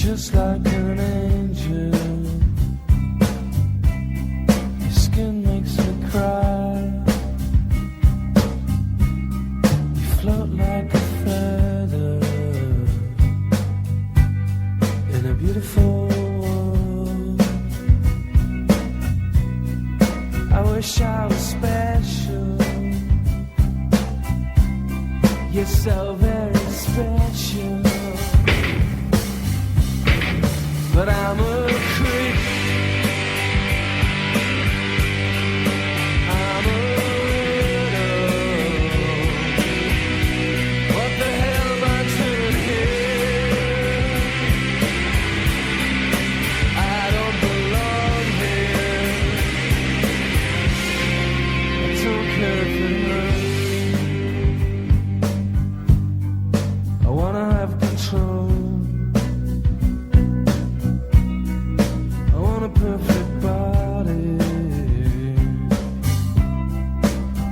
just like an angel. Your skin makes me cry. You float like a feather in a beautiful world. I wish I was special. You're so very special. But I'm a creep. I'm a widow. What the hell am I doing here? I don't belong here. I don't care if it hurts. I wanna have control. Perfect body.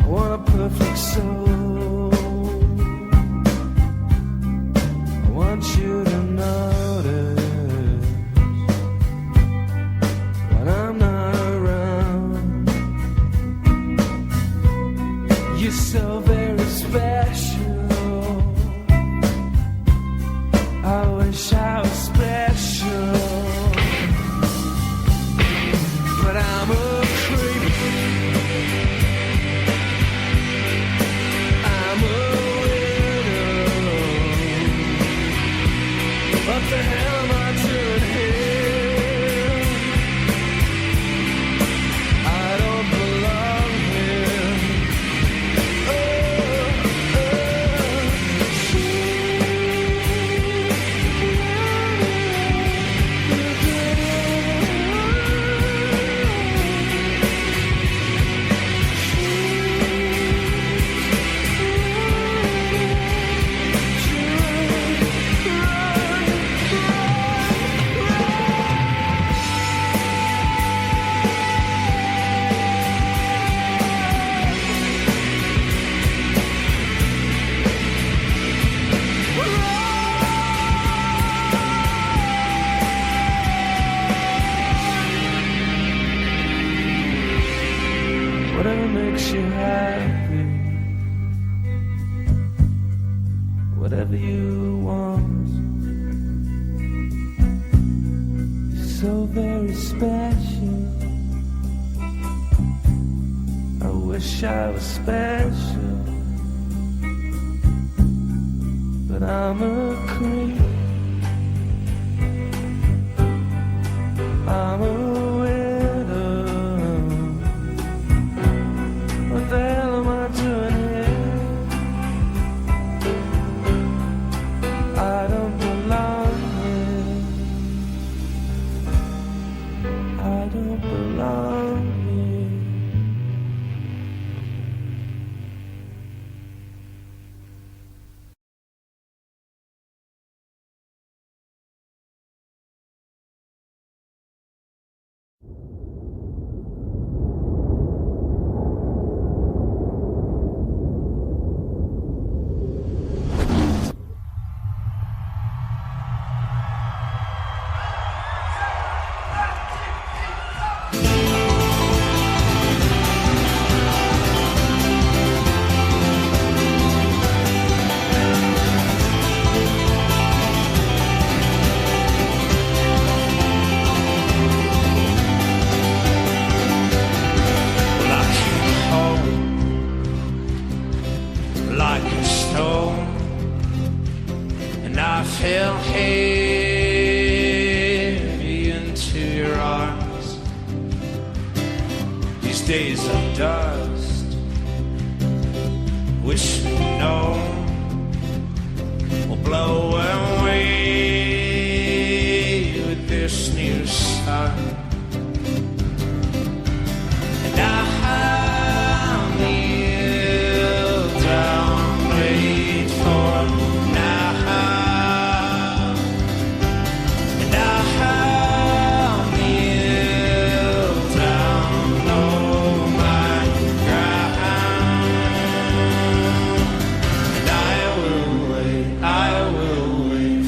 I want a perfect soul. I want you to notice when I'm not around. You're so very special. I wish I was special. But I'm a creep. I'm a widow. What the hell am I doing here? I don't belong here. Whatever makes you happy, whatever you want. You're so very special. I wish I was special, but I'm a creep. I'm a what the hell am I doing here? I don't belong here. I don't belong here. Like a stone, and I fell heavy into your arms. These days of dust, wish we know, will blow away with this new sun. And I I will wait.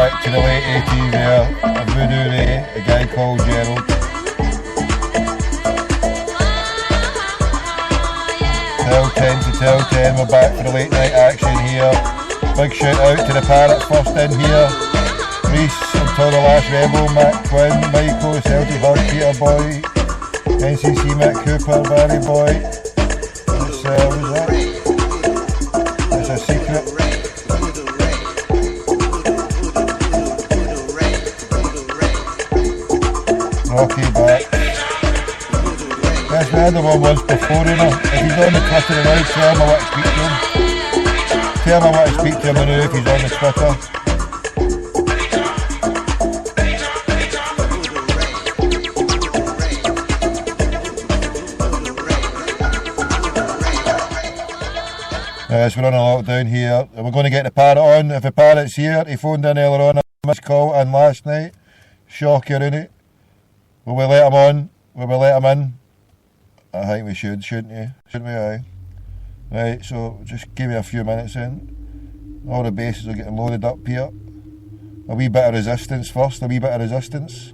back to the late 80s there, a Voodoo Ray, a guy called Gerald. Till 10 to till 10, we're back for the late night action here. Big shout out to the Parrots first in here. Reese, Until the Last Rebel, Matt Quinn, Michael, Celtic Hug, Peter Boy, NCC Matt Cooper, Barry Boy. What's that? It's a secret. Rocky back. Yes, we had the one once before, you know. If he's on the Twitter now, tell him I want to speak to him. Tell him I want to speak to him now if he's on the Twitter. Yes, we're on a lockdown here. We're going to get the Parrot on. If the Parrot's here, he phoned in earlier on, a missed call, and last night. Shocker, innit? Will we let him on? Will we let him in? I think we should, shouldn't you? Shouldn't we, aye? Right, so just give me a few minutes in. All the bases are getting loaded up here. A wee bit of resistance first, a wee bit of resistance.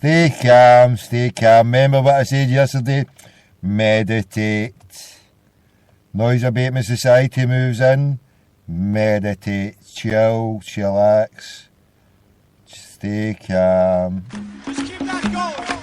Stay calm, stay calm. Remember what I said yesterday? Meditate. Noise abatement society moves in. Meditate. Chill, chillax. Stay calm. Just keep that going.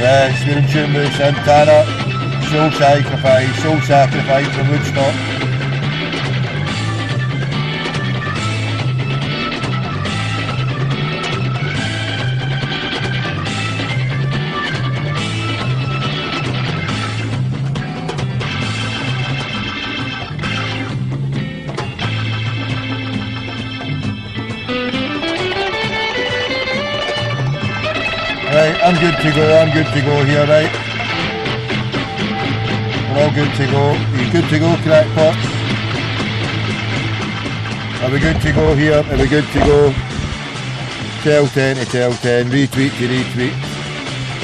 Yes, we're in tune with Santana. Soul Sacrifice from Woodstock. I'm good to go. I'm good to go here, right? We're all good to go. Are you good to go, crackpots? Are we good to go here? Are we good to go? Tell 10 to tell 10. Retweet to retweet.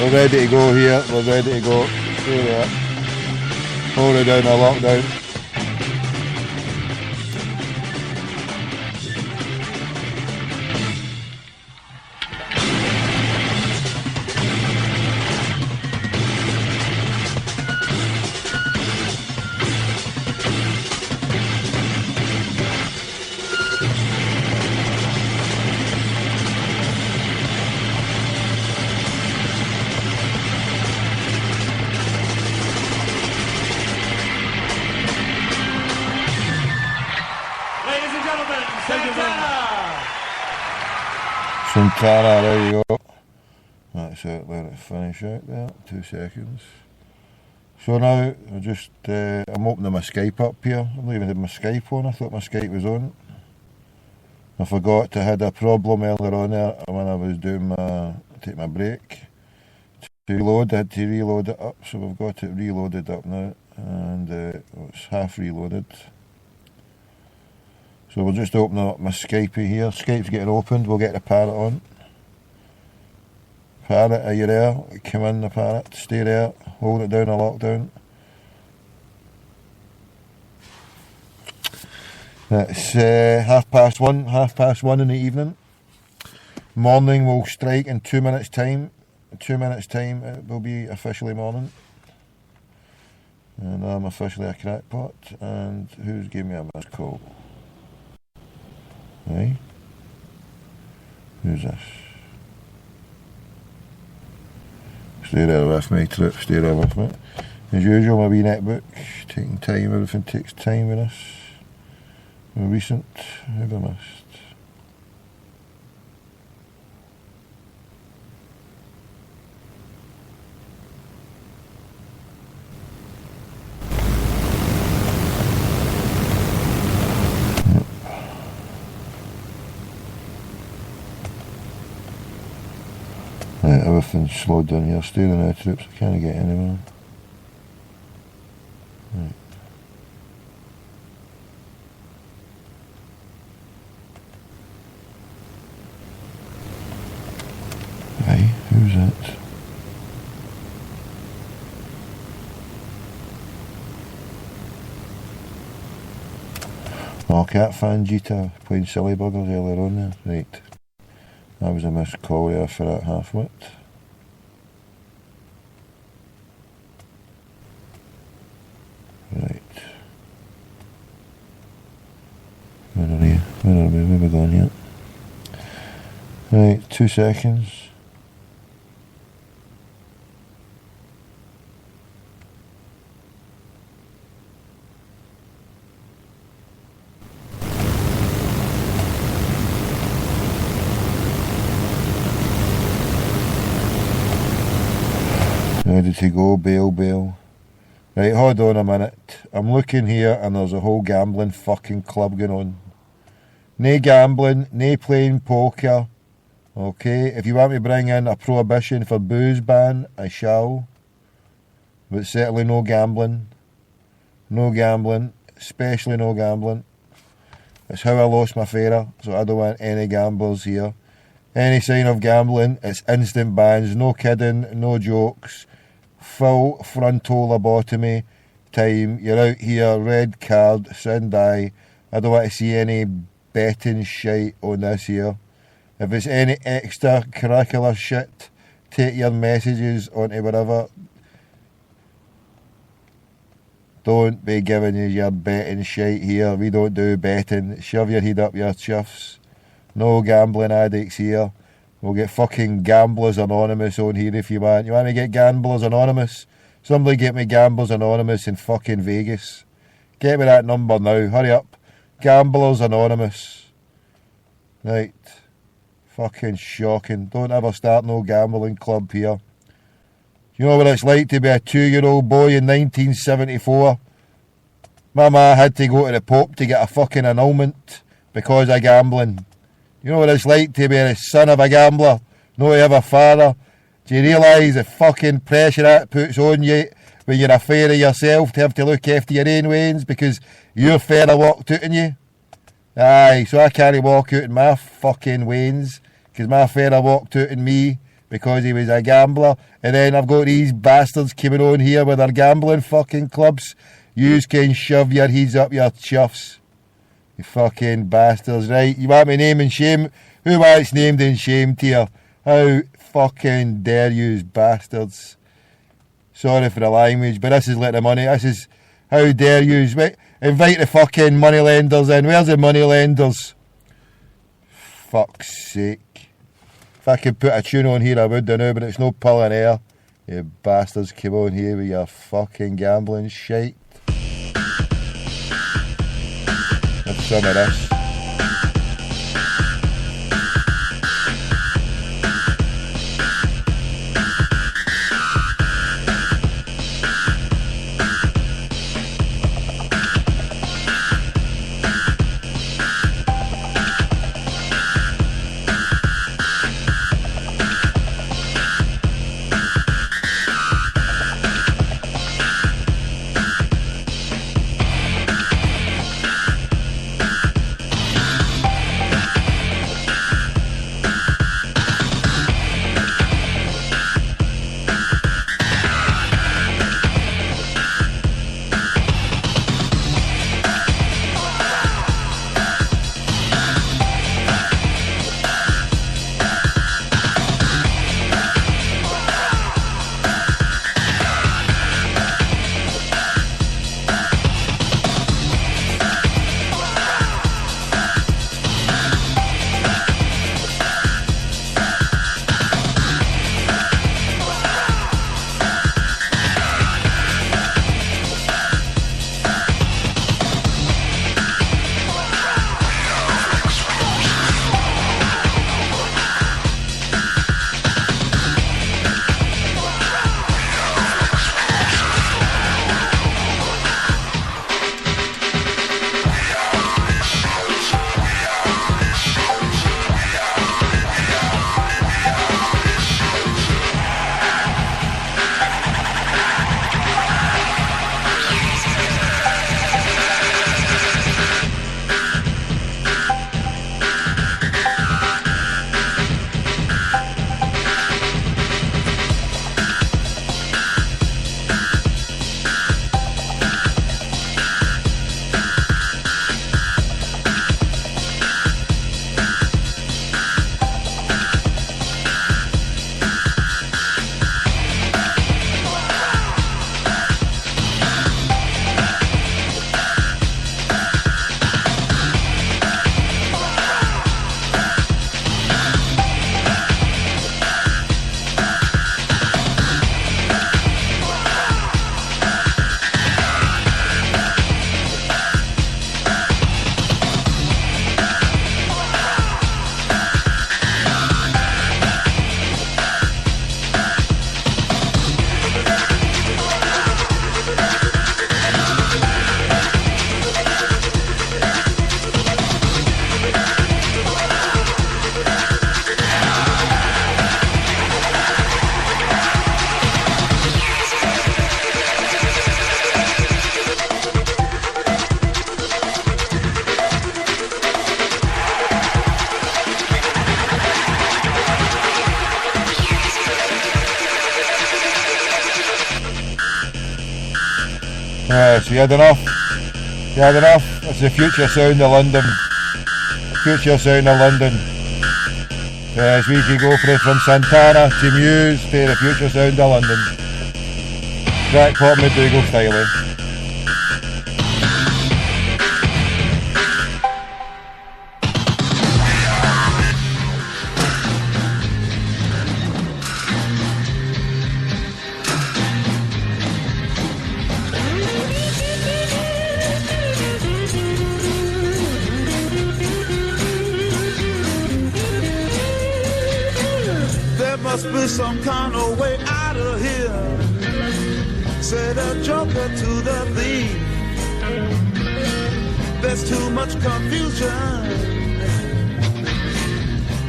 We're ready to go here. We're ready to go. There we are. Hold it down a lockdown. Santana, there you go. That's it, let it finish out there, 2 seconds. So now, I'm opening my Skype up here. I've not even had my Skype on, I thought my Skype was on. I forgot I had a problem earlier on there when I was take my break. To reload, I had to reload it up, so we've got it reloaded up now, and it's half reloaded. So we're just opening up my Skype here. Skype's getting opened, we'll get the parrot on. Parrot, are you there? Come in, the parrot, stay there, hold it down a lockdown. It's 1:30 in the evening. Morning will strike in 2 minutes time. In 2 minutes time it will be officially morning. And I'm officially a crackpot. And who's giving me a missed call? Hey? Who's this? Stay there with me, Trip, stay there with me. As usual, my wee netbook, taking time, everything takes time with us. Recent, who've I missed? Right, everything's slowed down here. Stay there now, Troops. I can't get anywhere. Right. Hey, who's that? Oh, Cat Fan Jita playing silly buggers earlier on there. Right. That was a missed call there for that half-wit. Right. Where are we? Where are we going here? Right, 2 seconds. Ready to go, bail. Right, hold on a minute. I'm looking here and there's a whole gambling fucking club going on. Nae gambling, nae playing poker. Okay, if you want me to bring in a prohibition for booze ban, I shall. But certainly no gambling. No gambling, especially no gambling. It's how I lost my fairer, so I don't want any gamblers here. Any sign of gambling, it's instant bans, no kidding, no jokes. Full frontal lobotomy time. You're out here, red card, send I don't want to see any betting shite on this here. If it's any extra curricular shit, take your messages onto whatever. Don't be giving you your betting shite here. We don't do betting. Shove your head up your chuffs. No gambling addicts here. We'll get fucking Gamblers Anonymous on here if you want. You want me to get Gamblers Anonymous? Somebody get me Gamblers Anonymous in fucking Vegas. Get me that number now. Hurry up. Gamblers Anonymous. Right. Fucking shocking. Don't ever start no gambling club here. You know what it's like to be a 2-year-old boy in 1974? My ma had to go to the Pope to get a fucking annulment because of gambling. You know what it's like to be the son of a gambler, not to have a father. Do you realise the fucking pressure that puts on you when you're a fairer yourself to have to look after your own wains because your fairer walked out on you? Aye, so I can't walk out in my fucking wains because my fairer walked out on me because he was a gambler. And then I've got these bastards coming on here with their gambling fucking clubs. Yous can shove your heads up your chuffs. You fucking bastards. Right, you want me name and shame? Who wants named and shamed here? How fucking dare yous bastards. Sorry for the language, but this is like the money. This is how dare yous. Wait, invite the fucking moneylenders in. Where's the moneylenders? Fuck's sake. If I could put a tune on here I would, I know, but it's no pulling air. You bastards, come on here with your fucking gambling shite. Have some of this. So you had enough? You had enough? That's the future sound of London. Future sound of London. As we can go from Santana to Muse to the future sound of London. Crackpot McDougal style, eh? Must be some kind of way out of here, said a joker to the thief. There's too much confusion,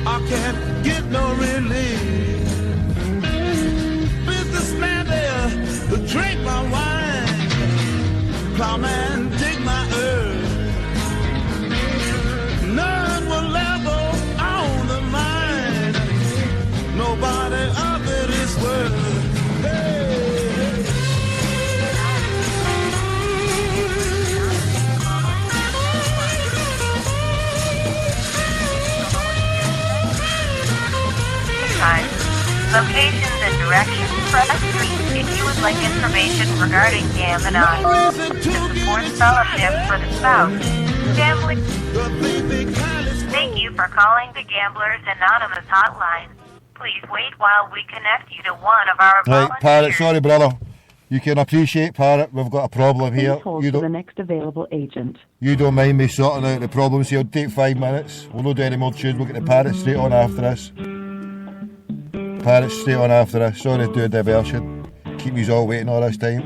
I can't get no relief. Locations and directions, press 3 if you would like information regarding gambling. The support scholarship for the spouse. Gambling. Thank you for calling the Gamblers Anonymous hotline. Please wait while we connect you to one of our volunteers. Right, Parrot, sorry brother. You can appreciate, Parrot, we've got a problem here. Please hold for the next available agent. You don't mind me sorting out the problems here. It'll take 5 minutes. We'll not do any more tunes. We'll get the Parrot straight on after this. Parrot straight on after this. Sorry to do a diversion. Keep you all waiting all this time.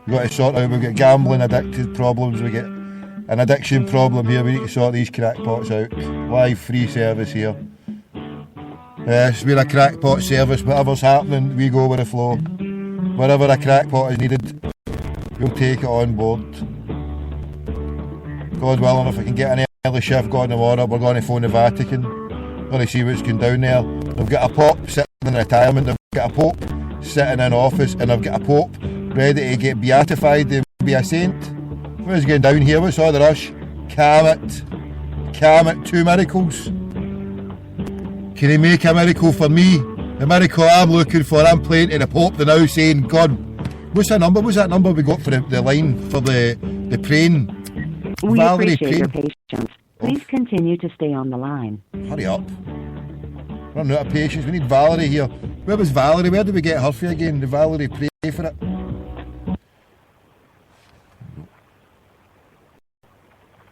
We've got to sort out, we've got gambling addicted problems. We get an addiction problem here. We need to sort these crackpots out. Live free service here. It's been a crackpot service. Whatever's happening, we go with the flow. Wherever a crackpot is needed, we'll take it on board. God willing, if I can get an early shift going tomorrow, we're going to phone the Vatican. We're going to see what's going down there. They've got a Pope sitting in retirement, they've got a Pope sitting in office, and they've got a Pope ready to get beatified and be a saint. What's going down here? What's all the rush? Calm it. Calm it. 2 miracles. Can he make a miracle for me? The miracle I'm looking for, I'm playing to the Pope the now saying, God, what's that number? What's that number we got for the line for the praying? We Valerie appreciate your praying. patience. Please continue to stay on the line. Hurry up. Running out of patience. We need Valerie here. Where was Valerie? Where did we get her for again? Did Valerie pray for it?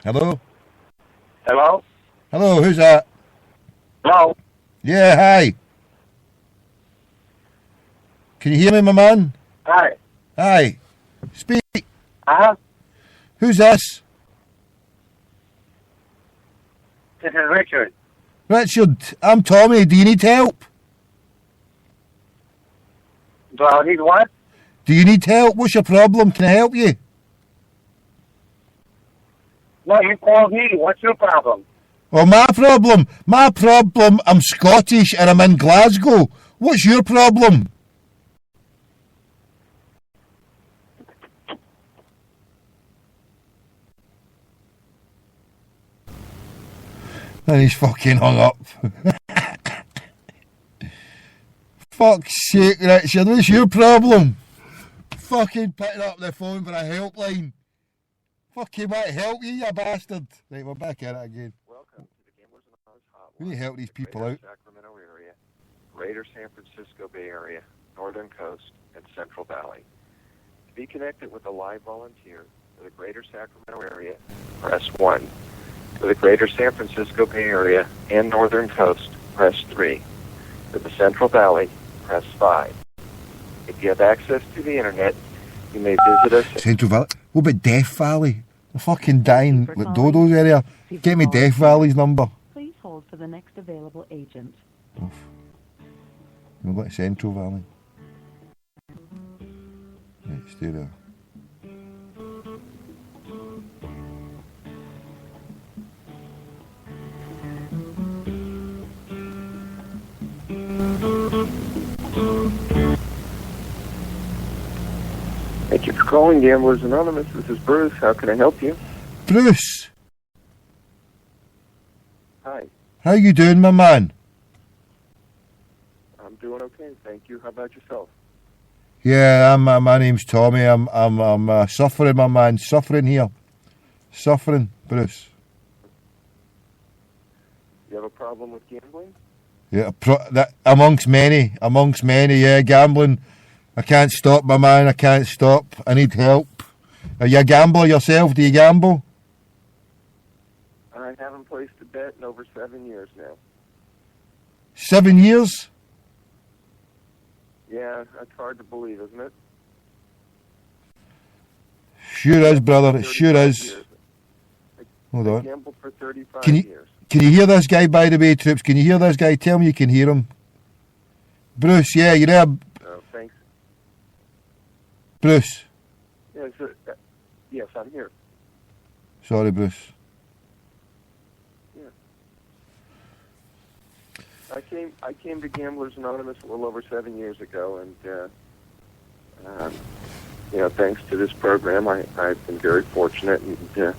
Hello? Hello? Hello, who's that? Hello? Yeah, hi. Can you hear me, my man? Hi. Hi. Speak. Uh-huh. Who's this? This is Richard. Richard, I'm Tommy. Do you need help? Do I need what? Do you need help? What's your problem? Can I help you? No, you called me. What's your problem? Well, my problem, I'm Scottish and I'm in Glasgow. What's your problem? And he's fucking hung up. Fuck's sake, Richard, what's your problem? Fucking picking up the phone for a helpline. Fucking might help you, you bastard. Right, we're back at it again. Welcome to the Gamblers Anonymous Hotline. We need to help these people out. Sacramento area, Greater San Francisco Bay Area, Northern Coast, and Central Valley. To be connected with a live volunteer for the Greater Sacramento area, press 1. For the Greater San Francisco Bay Area and Northern Coast, press 3. For the Central Valley, press 5. If you have access to the internet, you may visit us at Central Valley? What about Death Valley? I'm fucking dying. Like Dodo's area. Get me Death Valley's number. Please hold for the next available agent. We'll go to Central Valley. Right, stay there. Thank you for calling Gamblers Anonymous. This is Bruce. How can I help you? Bruce! Hi. How you doing, my man? I'm doing okay. Thank you. How about yourself? Yeah, my name's Tommy. I'm suffering, my man. Suffering here. Suffering, Bruce. You have a problem with gambling? Yeah, amongst many, yeah, gambling. I can't stop, my man, I can't stop. I need help. Are you a gambler yourself? Do you gamble? I haven't placed a bet in over 7 years now. 7 years? Yeah, that's hard to believe, isn't it? Sure is, brother, it sure 35 is. years. Hold I on. gambled for 35 Can you- years. Can you hear this guy, by the way, Troops? Can you hear this guy? Tell me you can hear him. Bruce, yeah, you there? Oh, thanks. Bruce. Yes, yes, I'm here. Sorry, Bruce. Yeah. I came to Gamblers Anonymous a little over 7 years ago, and thanks to this program, I've been very fortunate, and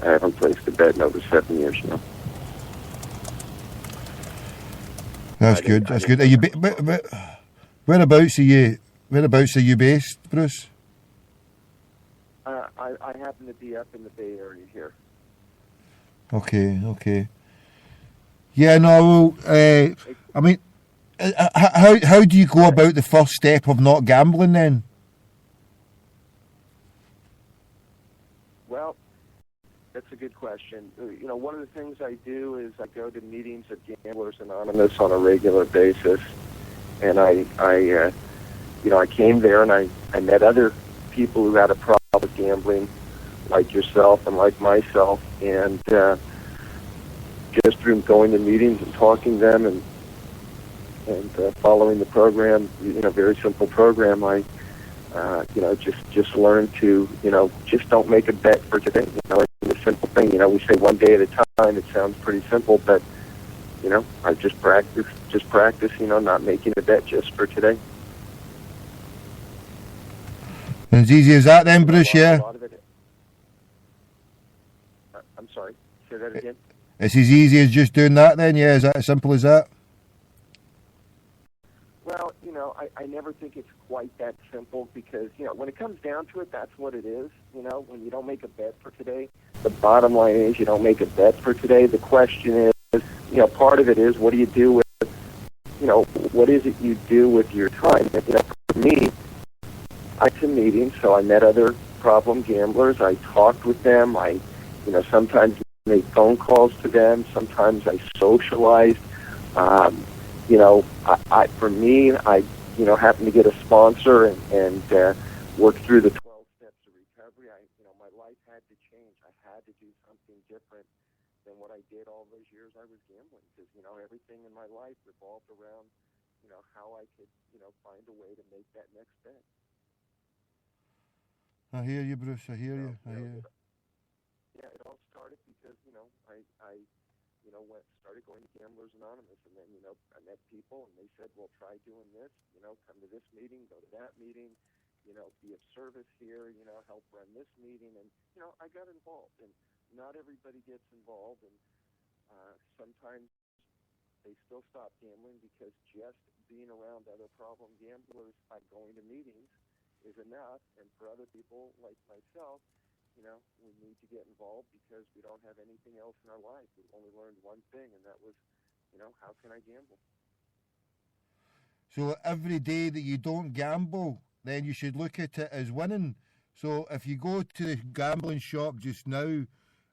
I haven't placed a bet in over 7 years now. That's good. That's good. Are you whereabouts are you based, Bruce? I happen to be up in the Bay Area here. Okay. Yeah, no. I mean, how do you go about the first step of not gambling then? Well, that's a good question. You know, one of the things I do is I go to meetings of Gamblers Anonymous on a regular basis, and I came there and I met other people who had a problem with gambling, like yourself and like myself, and just through going to meetings and talking to them and following the program, very simple program, I just learned to, just don't make a bet for today. It's a simple thing. We say one day at a time. It sounds pretty simple, but I just practice, not making a bet just for today. As easy as that then, Bruce, yeah? I'm sorry, say that again? It's as easy as just doing that then, yeah? Is that as simple as that? Well, I never think it's quite that simple because, when it comes down to it, that's what it is. When you don't make a bet for today, the bottom line is you don't make a bet for today. The question is, part of it is what do you do with, what is it you do with your time? And, for me, I went to meetings, so I met other problem gamblers. I talked with them. I, sometimes made phone calls to them. Sometimes I socialized. For me, I happened to get a sponsor and work through the 12 steps of recovery. My life had to change. I had to do something different than what I did all those years I was gambling because, everything in my life revolved around, how I could, find a way to make that next bet. I hear you, Bruce. I hear you. Yeah, it all started because, I started going to Gamblers Anonymous, and then, I met people, and they said, well, try doing this, come to this meeting, go to that meeting, be of service here, help run this meeting, and, I got involved, and not everybody gets involved, and sometimes they still stop gambling because just being around other problem gamblers by going to meetings is enough, and for other people like myself, we need to get involved because we don't have anything else in our life. We only learned one thing, and that was, how can I gamble? So every day that you don't gamble, then you should look at it as winning. So if you go to the gambling shop just now,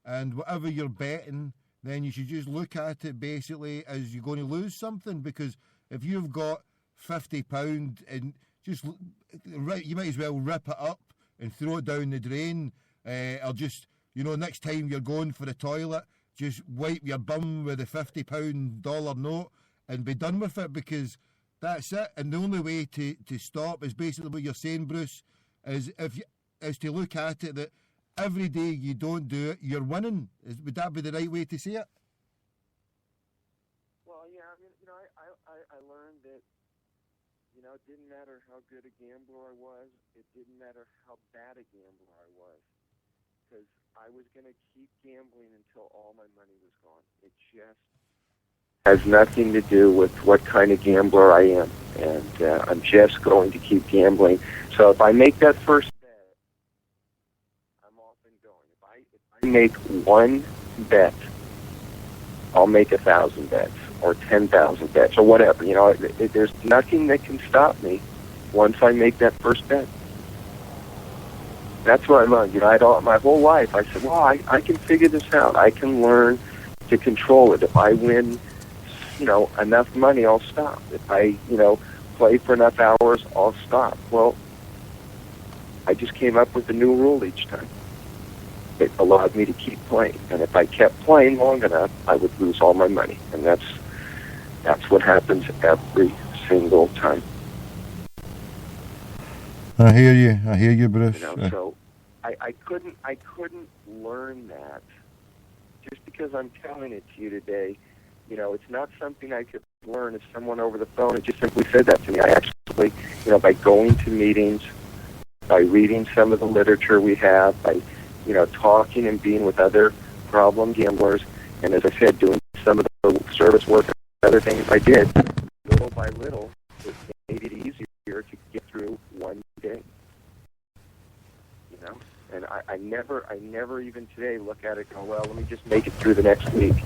and whatever you're betting, then you should just look at it basically as you're going to lose something. Because if you've got £50 and you might as well rip it up and throw it down the drain. Or just, next time you're going for the toilet, just wipe your bum with a $50 note and be done with it because that's it. And the only way to stop is basically what you're saying, Bruce, is to look at it that every day you don't do it, you're winning. Would that be the right way to say it? Well, yeah, I learned that, it didn't matter how good a gambler I was. It didn't matter how bad a gambler I was. Because I was going to keep gambling until all my money was gone. It just has nothing to do with what kind of gambler I am. And I'm just going to keep gambling. So if I make that first bet, I'm off and going. If I make one bet, I'll make 1,000 bets or 10,000 bets or whatever. There's nothing that can stop me once I make that first bet. That's what I learned. My whole life, I said, well, I can figure this out. I can learn to control it. If I win, enough money, I'll stop. If I, play for enough hours, I'll stop. Well, I just came up with a new rule each time. It allowed me to keep playing. And if I kept playing long enough, I would lose all my money. And that's what happens every single time. I hear you, Bruce. So I couldn't learn that just because I'm telling it to you today. It's not something I could learn if someone over the phone had just simply said that to me. I actually, by going to meetings, by reading some of the literature we have, by, talking and being with other problem gamblers, and as I said, doing some of the service work and other things I did, by little, it made it easier to get through one day. You know, and I never even today look at it and go, well, let me just make it through the next week.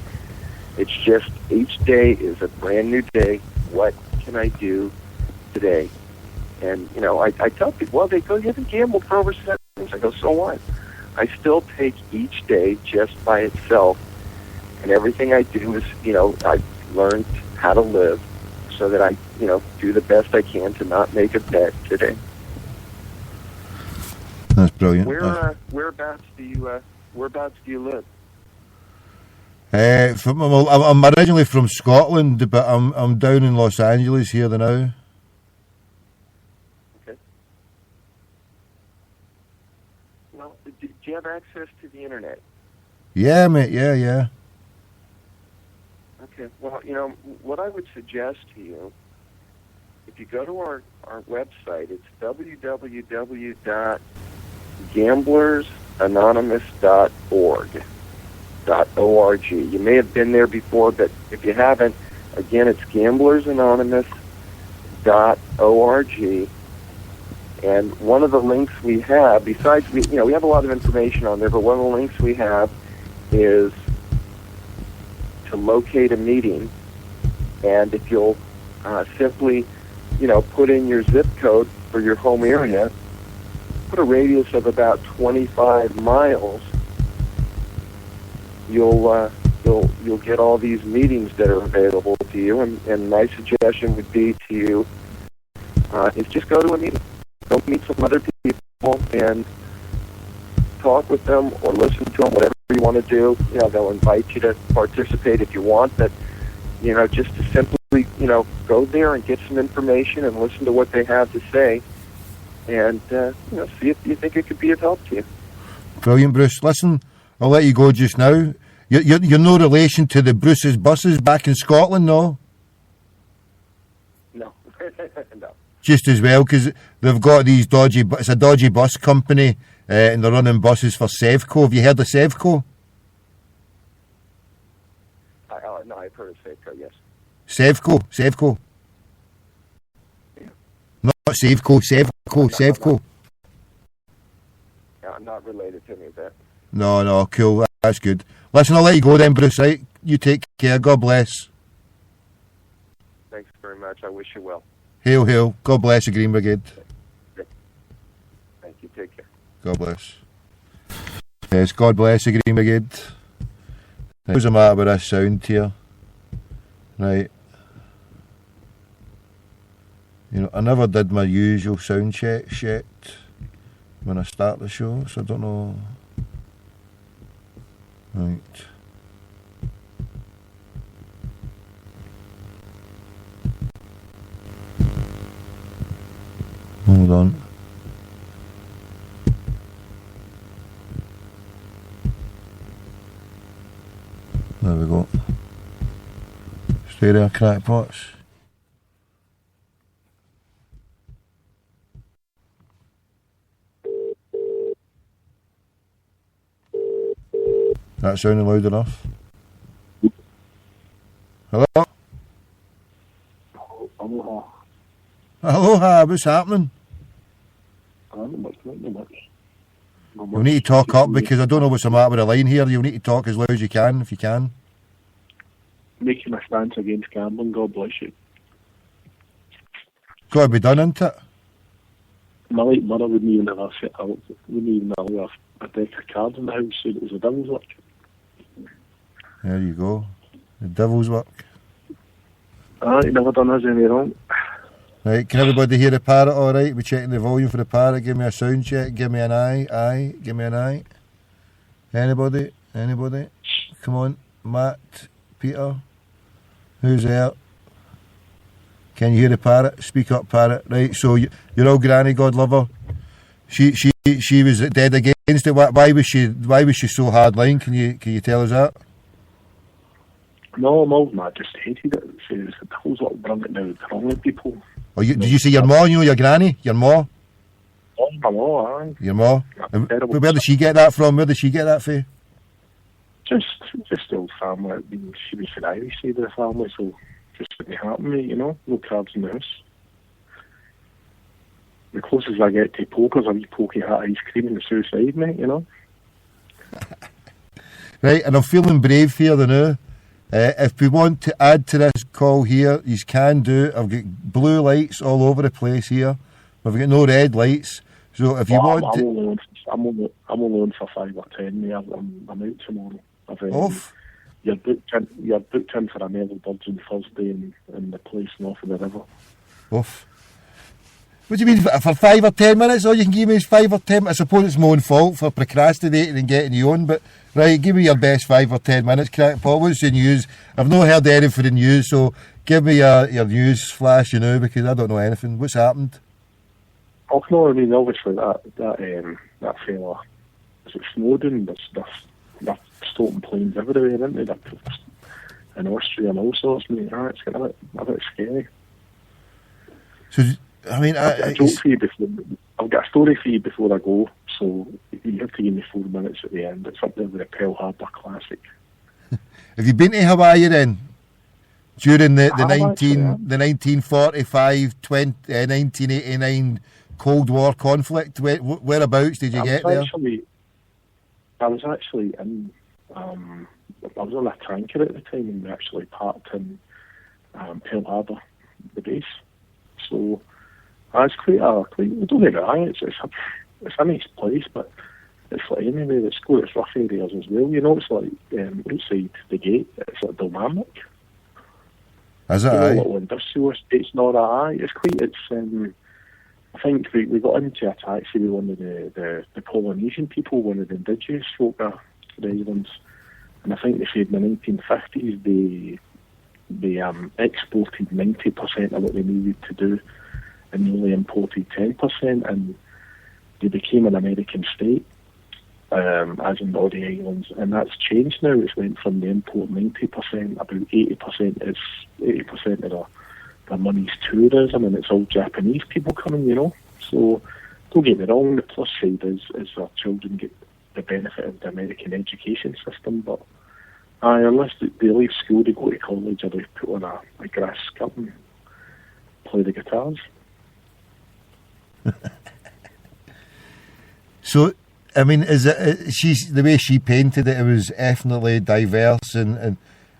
It's just each day is a brand new day. What can I do today? And, you know, I tell people, well, they go, you haven't gambled for over 7 years. I go, so what? I still take each day just by itself, and everything I do is, you know, I've learned how to live so that I, you know, do the best I can to not make a bet today. That's brilliant. Whereabouts do you live? I'm originally from Scotland, but I'm down in Los Angeles here now. Okay. Well, do you have access to the internet? Yeah, mate. Yeah. Okay. Well, you know, what I would suggest to you, if you go to our website, it's www.gamblersanonymous.org. You may have been there before, but if you haven't, again, it's gamblersanonymous.org. And one of the links we have, besides we have a lot of information on there, but one of the links we have is to locate a meeting. And if you'll simply, put in your zip code for your home area, put a radius of about 25 miles, you'll get all these meetings that are available to you. And my suggestion would be to you is just go to a meeting. Go meet some other people and talk with them or listen to them, whatever you want to do. They'll invite you to participate if you want, but just to simply go there and get some information and listen to what they have to say, and see if you think it could be of help to you. Brilliant, Bruce. Listen, I'll let you go just now. You're no relation to the Bruce's buses back in Scotland, no? No. No. Just as well, because they've got these it's a dodgy bus company, and they're running buses for Sevco. Have you heard of Sevco? No, I've heard of Spreaker, yes. Sevco. Yeah. Not Sevco. Yeah, I'm not related to any of that. No, cool. That's good. Listen, I'll let you go then, Bruce, right? You take care. God bless. Thanks very much. I wish you well. Hail, hail. God bless the Green Brigade. Thank you. Take care. God bless. Yes, God bless the Green Brigade. What's the matter with this sound here? Right. I never did my usual sound check shit when I start the show, so I don't know. Right. Hold on. There we go. Stay there, crackpots. That sounding loud enough? Hello? Aloha. Aloha, what's happening? Not much. You'll need to talk up because I don't know what's the matter with the line here. You'll need to talk as loud as you can, if you can. Making a stance against gambling, God bless you. Got to be done, isn't it? My late mother wouldn't even have a deck of cards in the house, said it was a devil's work. There you go. The devil's work. He never done us any wrong. Right, can everybody hear the parrot all right? We're checking the volume for the parrot. Give me a sound check. Give me an eye. Give me an eye. Anybody? Come on. Matt, Peter. Who's there? Can you hear the parrot? Speak up, parrot. Right, so you're all Granny, God love her. She was dead against it. Why was she so hardline? Can you tell us that? No, Mom, I just hated it. She was the devil's work, bring it now, wronging people. Oh, did you say your ma? Your granny? Your ma? Oh, my ma, aye. Your ma? Where did she get that from? Where did she get that for? Just the old family. She was from the Irish side of the family, so just wouldn't happen, mate, you know? No cards in the house. The closest I get to poker's a wee pokey hat ice cream and the suicide, mate, you know? Right, and I'm feeling brave here now. If we want to add to this call here, you can do. I've got blue lights all over the place here. We've got no red lights. So if you want I'm to... only on for 5 or 10, mate. I'm out tomorrow. Off? You're booked in for an early birds on Thursday in the place north of the river. Off. What do you mean, for 5 or 10 minutes? All you can give me is 5 or 10 minutes. I suppose it's my own fault for procrastinating and getting you on, but right, give me your best 5 or 10 minutes, Crackpot. What's the news? I've not heard anything for the news, so give me your news flash, you know, because I don't know anything. What's happened? Oh, no, I mean, obviously that fella, is it Snowden? They're stopping planes everywhere, aren't they? They're in Austria and all sorts, mate. It's getting a bit scary. So, I mean, I've got a story for you before I go, so you have to give me 4 minutes at the end. It's up there with the Pearl Harbor Classic. Have you been to Hawaii then? During the 1945, 1989 Cold War conflict? Whereabouts did you get there? I was actually in, I was on a tanker at the time, and we actually parked in Pearl Harbor, the base. So it's quite don't get me wrong, it's a nice place, but it's like anyway, it's got its rough areas as well. You know, it's like outside the gate, it's like Dilmamic. Is it? You know, little industrial estates and all that. I think we got into a taxi with one of the Polynesian people, one of the indigenous folk residents, and I think they said in the 1950s they exported 90% of what they needed to do and only imported 10%, and they became an American state, as in all the islands, and that's changed now. It's went from the import 90%, about 80% of the money's tourism, and it's all Japanese people coming, you know. So don't get me wrong, the plus side is our children get the benefit of the American education system, but unless they leave school, they go to college, or they put on a grass skirt and play the guitars. So, I mean, is it she's the way she painted it? It was ethnically diverse, and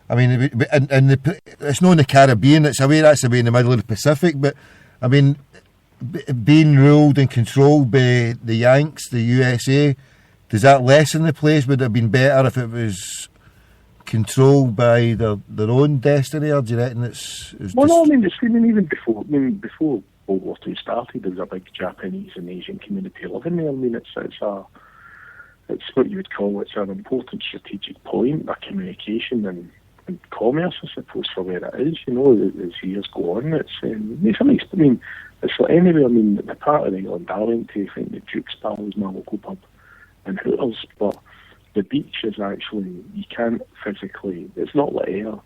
I mean, and it's not in the Caribbean. It's away that's away in the middle of the Pacific. But I mean, being ruled and controlled by the Yanks, the USA, does that lessen the place? Would it have been better if it was controlled by their own destiny, or do you reckon it's well, no, I mean, even before World War II started, there was a big Japanese and Asian community living there. I mean, it's what you would call it's an important strategic point, a communication and commerce, I suppose, for where it is. You know, as years go on, it's a nice. I mean, it's like anyway. I mean, the part of the island I went to, I think the Duke's Bar was my local pub, and Hooters, but the beach is actually, you can't physically, it's not like air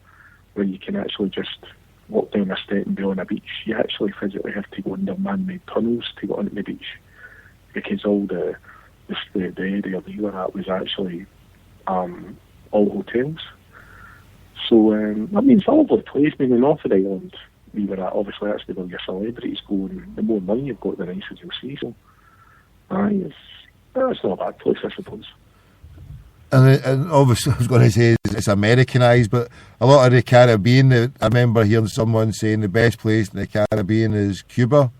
where you can actually just walk down a step and be on a beach. You actually physically have to go under man-made tunnels to go onto the beach, because all the area we were at was actually all hotels. So, I mean, it's a lovely place. I mean, the north of the island we were at, obviously that's where your celebrities go, and the more money you've got, the nicer you'll see. So, it's not a bad place, I suppose. And obviously, I was going to say it's Americanised, but a lot of the Caribbean, I remember hearing someone saying the best place in the Caribbean is Cuba,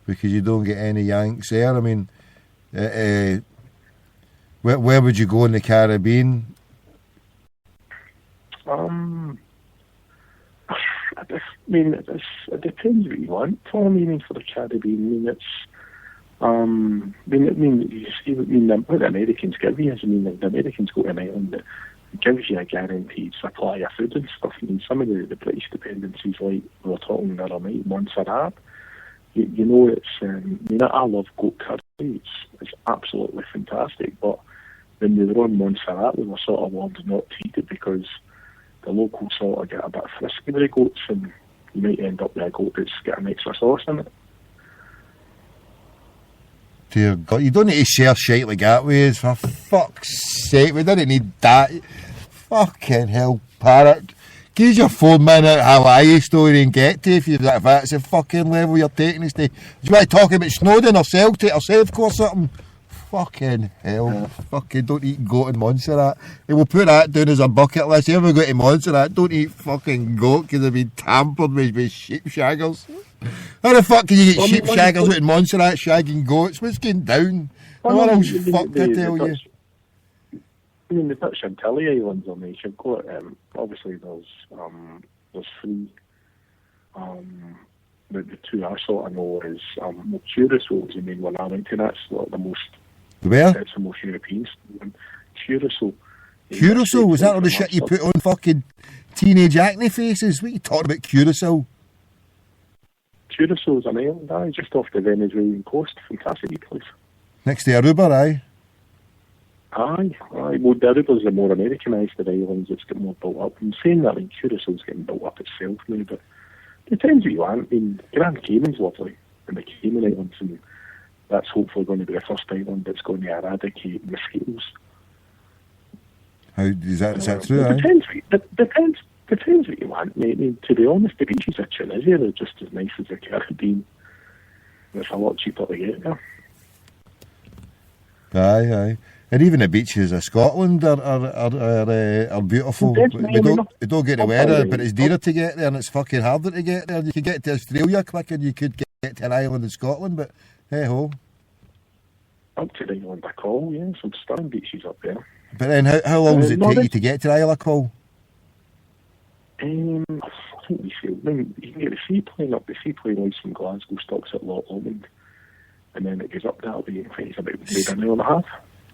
because you don't get any Yanks there. I mean, where would you go in the Caribbean? I mean, it depends what you want. For me, for the Caribbean, I mean, you see what the Americans give you is, I mean, the Americans go to an island that gives you a guaranteed supply of food and stuff. I mean, some of the British dependencies, like we were talking the other night, Montserrat, you know, it's, I mean, I love goat curry, it's absolutely fantastic, but when we were on Montserrat, we were sort of warned not to eat it because the locals sort of get a bit frisky with the goats, and you might end up with a goat that's got an extra sauce in it. Dear God, you don't need to share shit like that with us, for fuck's sake. We didn't need that. Fucking hell, parrot. Give your 4-minute Hawaii story and get to if that's the fucking level you're taking us to. Do you want to talk about Snowden or Celtic or Sevco or something? Fucking hell. Fucking don't eat goat in Montserrat. Hey, we'll put that down as a bucket list. If we go to Montserrat, don't eat fucking goat because they've been tampered with sheep shaggers. How the fuck can you get sheep shaggers out in Montserrat shagging goats? What's going down? The world's fucked, I tell you. I mean, the Dutch Antilles Islands on these, you've got, obviously there's three. The two I sort of know is Curacao is the main one I went to. That's like the most. Where? It's the most European one. Curacao. Curacao? Was that all the shit you put on fucking teenage acne faces? What are you talking about, Curacao? Curaçao's an island, aye, just off the Venezuelan coast. Fantastic place. Next to Aruba, aye? Aye. Well, the Aruba's the more Americanised of the islands. It's got more built up. I'm saying that in Curaçao's getting built up itself now, but it depends what you want. I mean, Grand Cayman's lovely, and the Cayman Islands, and that's hopefully going to be the first island that's going to eradicate mosquitoes. How is that true? Depends what you want, mate. I mean, to be honest, the beaches of Tunisia are just as nice as the Caribbean. It's a lot cheaper to get there. Aye. And even the beaches of Scotland are beautiful. We don't get the weather, but it's dearer to get there and it's fucking harder to get there. You could get to Australia quicker than you could get to an island in Scotland, but hey ho. Up to the island of Call, yeah, some stunning beaches up there. But then how long does it take you to get to the Isle of Call? I think we sailed. I mean, you can get the seaplane up. The seaplane leaves from Glasgow, stops at Loch Lomond, and then it goes up that way. I think it's about maybe an hour and a half.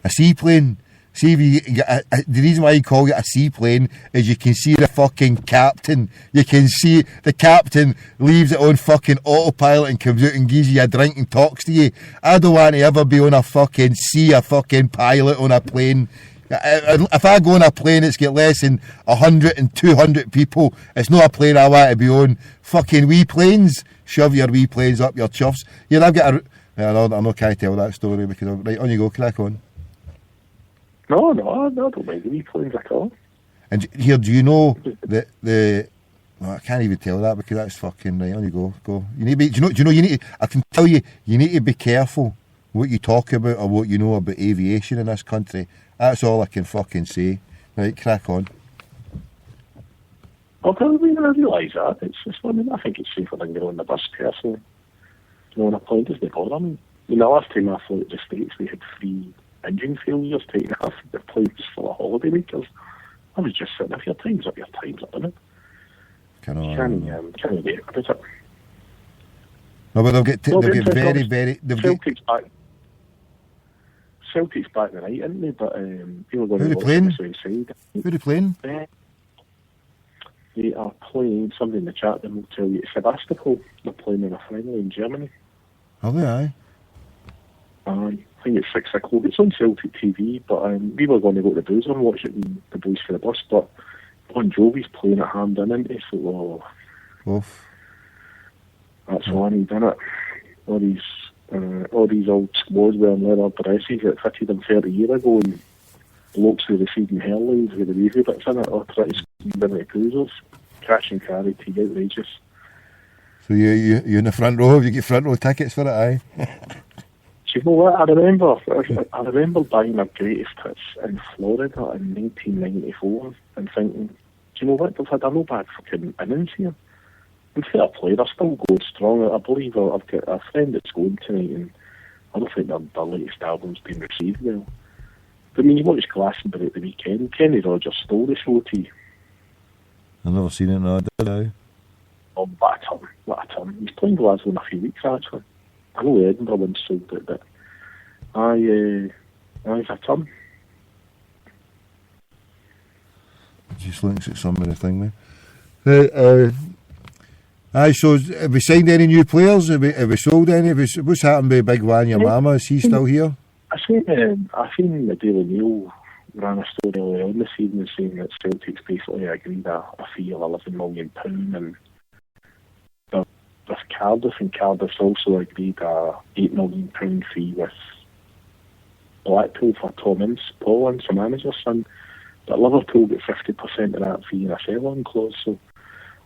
A seaplane. See, if you get the reason why you call it a seaplane is you can see the fucking captain. You can see the captain leaves it on fucking autopilot and comes out and gives you a drink and talks to you. I don't want to ever be on a fucking fucking pilot on a plane. If I go on a plane it's got less than 100 and 200 people, it's not a plane I want to be on. Fucking wee planes, shove your wee planes up your chuffs. Yeah, I've got I'm not going to tell that story because right, on you go, crack on. No, I don't mind the wee planes at all. And here, do you know the well, I can't even tell that because that's fucking right. On you go. You need to be, do you know you need to, I can tell you need to be careful what you talk about or what you know about aviation in this country. That's all I can fucking say. Right, crack on. Okay, I realise that. It's just, I mean, I think it's safer than getting on the bus personally. You know, on a plane doesn't bother me. I mean, the last time I flew to the States, we had 3 engine failures taking off the plane just full of holiday makers. I was just sitting, if your time's up, isn't it? Can't wait about it. No, but they'll get very... Celtic's back tonight, isn't they? But people are going Who to are they playing? Who are they playing? They are playing, somebody in the chat then will tell you, Sebastopol. They're playing in a final in Germany. Are they, aye? I think it's 6 o'clock. It's on Celtic TV, but we were going to go to the Blues and watch it in the Blues for the bus, but Bon Jovi's playing at Hampden, isn't he? So, Oof. That's all I need, isn't it? All these old squads wearing leather dresses that fitted them 30 years ago, and blokes with receding hairlines with the wavy bits in it, or trying to squeeze in the cruisers, cash and carry tea, outrageous. So you're in the front row, have you get front row tickets for it, aye? Do you know what, I remember buying my greatest hits in Florida in 1994 and thinking, do you know what, they've had a no bad fucking innings here. And fair play, they're still going strong. I believe I've got a friend that's going tonight, and I don't think their latest album's been received well. But I mean, you watched Glastonbury at the weekend. Kenny Rogers stole the show to you. I've never seen it, no, did I? Oh, what a turn. He's playing Glasgow in a few weeks, actually. I know Edinburgh one's sold it, but it's a turn. Just links at some of the thing, man. Aye, so have we signed any new players? Have we sold any? What's happened with Big Wan, your mama? Is he still here? I seen the Daily Mail ran a story earlier on this evening saying that Celtic's basically agreed a fee of £11 million, and with Cardiff, and Cardiff's also agreed a £8 million fee with Blackpool for Paul Ince, the manager's son. But Liverpool get 50% of that fee in a sell-on clause, so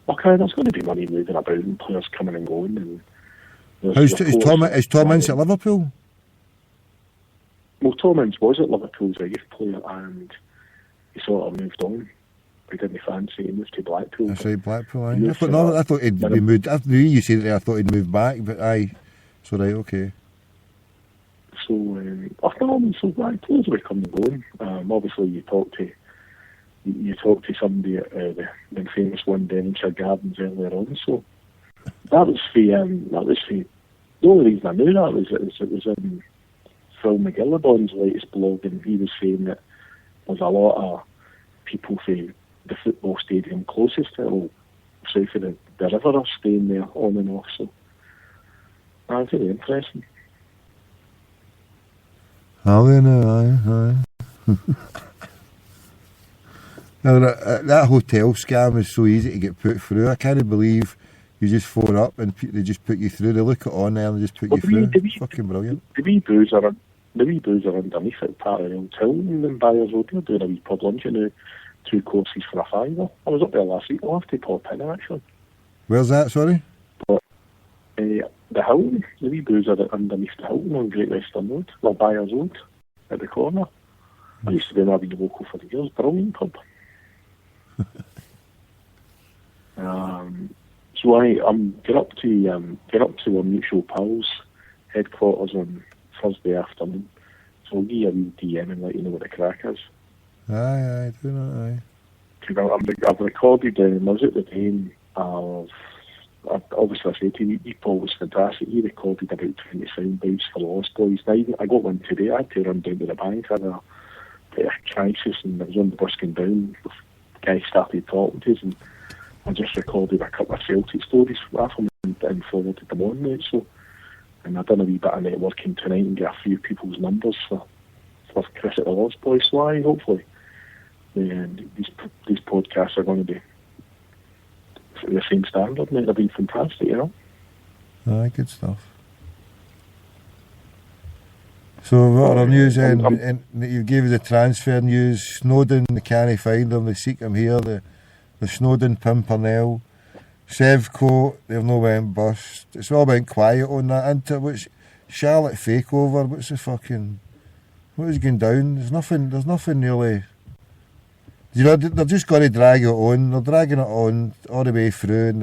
okay, there's going to be money moving about and players coming and going. And Is Tom Ince at Liverpool? Well, Tom Ince was at Liverpool as a youth player, and he sort of moved on. He didn't fancy it, he moved to Blackpool. That's right, Blackpool, aye. I thought he'd be moved. After you said that, I thought he'd moved back, but aye. So, right, okay. So, so players were coming and going. Obviously, you talk to somebody at the famous one Devonshire Gardens earlier on. So that was the only reason I knew that was it was in Phil McGillibon's latest blog, and he was saying that there's a lot of people from the football stadium closest to it, south of the river, are staying there on and off. So that's very interesting. Aye. Now, that hotel scam is so easy to get put through. I can't believe you just phone up and they just put you through. They look it on there and they just put you through. It's fucking brilliant. The wee boozer underneath it, part of the old town in Byers Road. They're doing a wee pub lunch and 2 courses for £5. I was up there last week. I'll have to pop in actually. Where's that, sorry? But, the Hilton, the wee boozer underneath the Hilton on Great Western Road, or Byers Road, at the corner. I used to be my wee local for the years. Brilliant pub. So I'm get up to our mutual pals headquarters on Thursday afternoon. So I'll give you a wee DM and let you know what the crack is. Aye, do that, aye. I've recorded, I was at the game obviously I say to you, Paul was fantastic. He recorded about 20 sound bites for the Lost Boys. Now, I got one today. I had to run down to the bank. I had a bit of crisis and I was on the bus going down. The guy started talking to us and I just recorded a couple of Celtic stories for him and forwarded them on now. So, and I've done a wee bit of networking tonight and get a few people's numbers for Chris at the Lost Boys. So hopefully these podcasts are going to be the same standard, mate. They've been fantastic, you know. Aye, good stuff. So what other news and you gave us the transfer news. Snowden, they can't find him, they seek him here. The Snowden Pimpernel, Sevco, they've no went bust. It's all been quiet on that. Into which Charlotte fake over. What is going down? There's nothing really. You know, they're just going to drag it on. They're dragging it on all the way through, and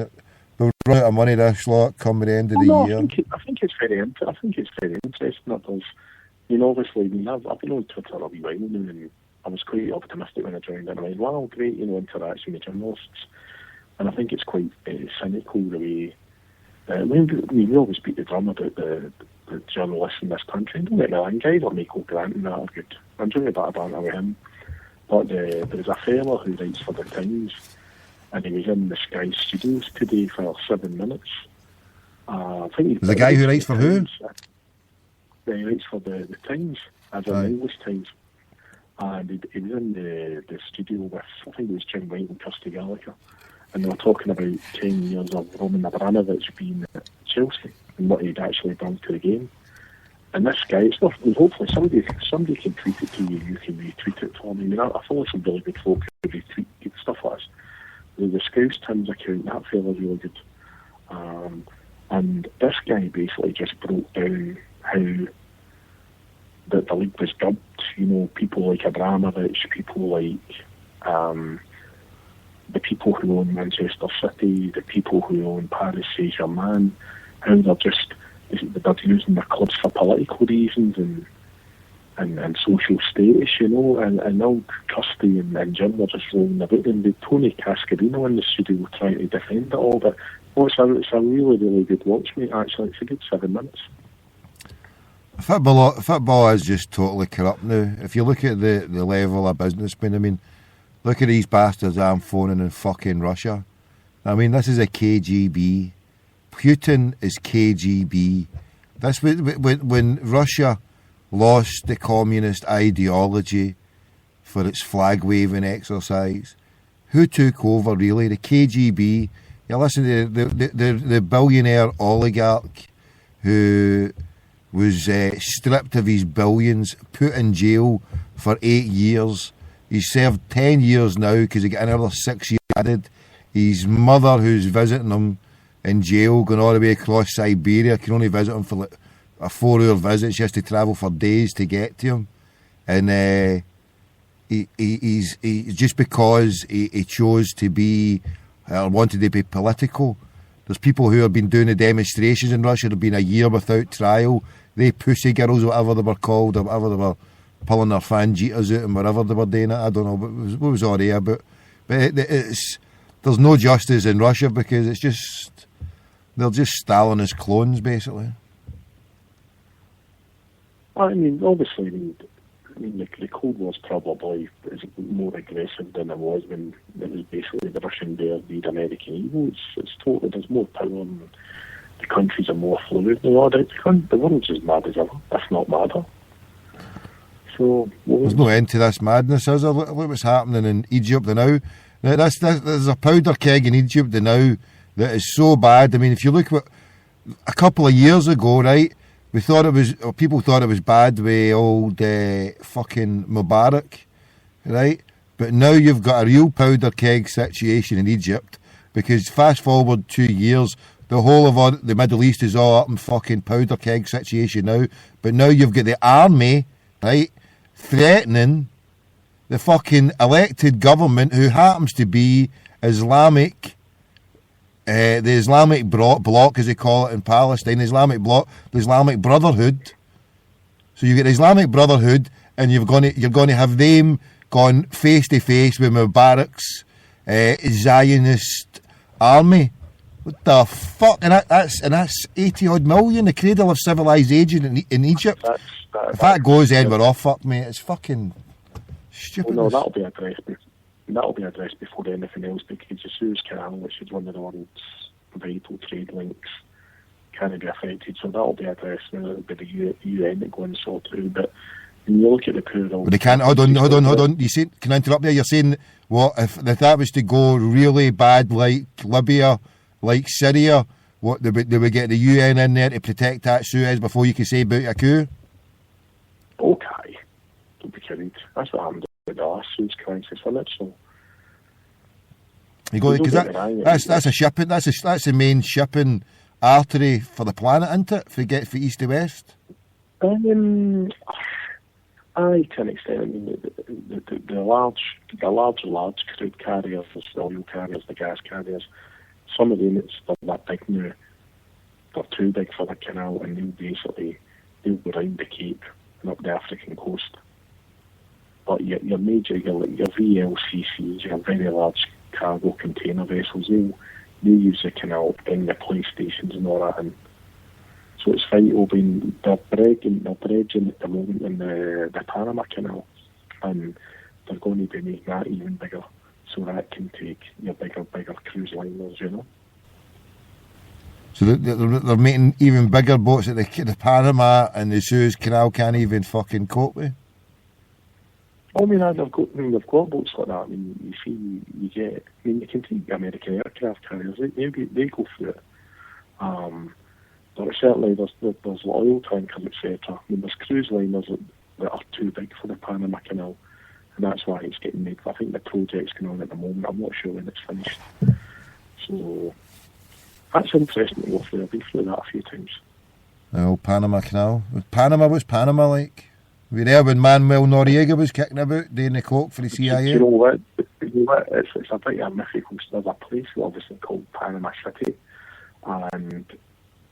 they'll run out of money this lot come the end of the year. I think it's very interesting that there's, you know, obviously, I've been on Twitter a wee while now, and I was quite optimistic when I joined in. I went, wow, great, you know, interaction with journalists. And I think it's quite cynical the way. We always beat the drum about the journalists in this country. Don't get me wrong, guys like Michael Grant and that are good. I'm doing a bit of banter with him. But there's a fella who writes for the Times, and he was in the Sky Studios today for 7 minutes. I think there's a guy who writes for who? He writes for the Times, as an English Times. And he was in the studio with, I think it was Jim White and Kirsty Gallagher, and they were talking about 10 years of Roman Abramovich being at Chelsea and what he'd actually done to the game. And this guy, hopefully somebody can tweet it to you, you can retweet it for me. I mean, I follow some really good folk who retweet good stuff like this. The Scouse Tim's account, that fella's really good. And this guy basically just broke down how the league was dubbed. You know, people like Abramovich, people like the people who own Manchester City, the people who own Paris Saint-Germain, how they're using their clubs for political reasons and social status, you know, and old Kirsty and Jim were just rolling about them. With Tony Cascarino in the studio trying to defend it all, but it's a really, really good watch, mate, actually. It's a good 7 minutes. Football is just totally corrupt now. If you look at the level of businessmen, I mean, look at these bastards I'm phoning in fucking Russia. I mean, this is a KGB. Putin is KGB. That's when Russia lost the communist ideology for its flag waving exercise. Who took over really? The KGB. You listen to the billionaire oligarch who was stripped of his billions, put in jail for 8 years. He's served 10 years now because he got another 6 years added. His mother, who's visiting him in jail, going all the way across Siberia, can only visit him for like a 4-hour visit. She has to travel for days to get to him. And he's just because he chose to be, or wanted to be political. There's people who have been doing the demonstrations in Russia. They've been a year without trial. They pussy girls, whatever they were called, or whatever they were, pulling their fanjitas out and whatever they were doing it. I don't know, but it was all there. But there's no justice in Russia because it's just, they're just Stalinist clones, basically. I mean, obviously, the Cold War's probably is more aggressive than it was when it was basically the Russian bear beat American evil. It's totally, there's more power and the countries are more fluid. The world's as mad as ever, if not madder. So there's no end to this madness, is there? Look what's happening in Egypt now. There's a powder keg in Egypt now that is so bad. I mean, if you look at a couple of years ago, right, people thought it was bad with old fucking Mubarak, right? But now you've got a real powder keg situation in Egypt because fast forward 2 years, the whole of the Middle East is all up in fucking powder keg situation now. But now you've got the army, right, threatening the fucking elected government who happens to be Islamic, the Islamic bloc, as they call it in Palestine, the Islamic bloc, the Islamic Brotherhood. So you get the Islamic Brotherhood, and you're going to have them gone face to face with Mubarak's Zionist army. What the fuck? And that's 80 odd million, the cradle of civilization in Egypt. If that goes, then we're off, fuck, mate. It's fucking stupid. Well, no, that'll be addressed before anything else because the Suez Canal, which is one of the world's vital trade links, can't be affected. So that'll be addressed. And it'll be the UN that go and sort it out. But when you look at the poor, but they can't. Hold on. You see, can I interrupt there? You're saying what if that was to go really bad, like Libya, like Syria? What they would get the UN in there to protect that Suez before you can say about a coup? Okay, don't be kidding. That's what happened with the last Suez crisis, wasn't it? So you go because that's a shipping. That's the main shipping artery for the planet, isn't it? For east to west. I to an extent. I mean, the large crude carriers, the oil carriers, the gas carriers. Some of the units are that big now. They're too big for the canal, and they'll go round the Cape and up the African coast. But your major, your VLCCs, your very large cargo container vessels, they'll use the canal, bring the police stations and all that in. So it's vital. They're dredging at the moment in the Panama Canal, and they're going to be making that even bigger, so that can take your bigger cruise liners, you know. So they're making even bigger boats that the Panama and the Suez Canal can't even fucking cope with. I mean, they've got boats like that. I mean, you see, you can take American aircraft carriers. They go through it. But certainly there's oil tankers, etc. I mean, there's cruise liners that are too big for the Panama Canal, and that's why it's getting made. I think the project's going on at the moment. I'm not sure when it's finished. So that's interesting to go through. I've been through that a few times. Oh, Panama Canal. What's Panama like? Were you there when Manuel Noriega was kicking about doing the coke for the CIA? You know what? It's a bit of a mythical. There's a place obviously called Panama City, and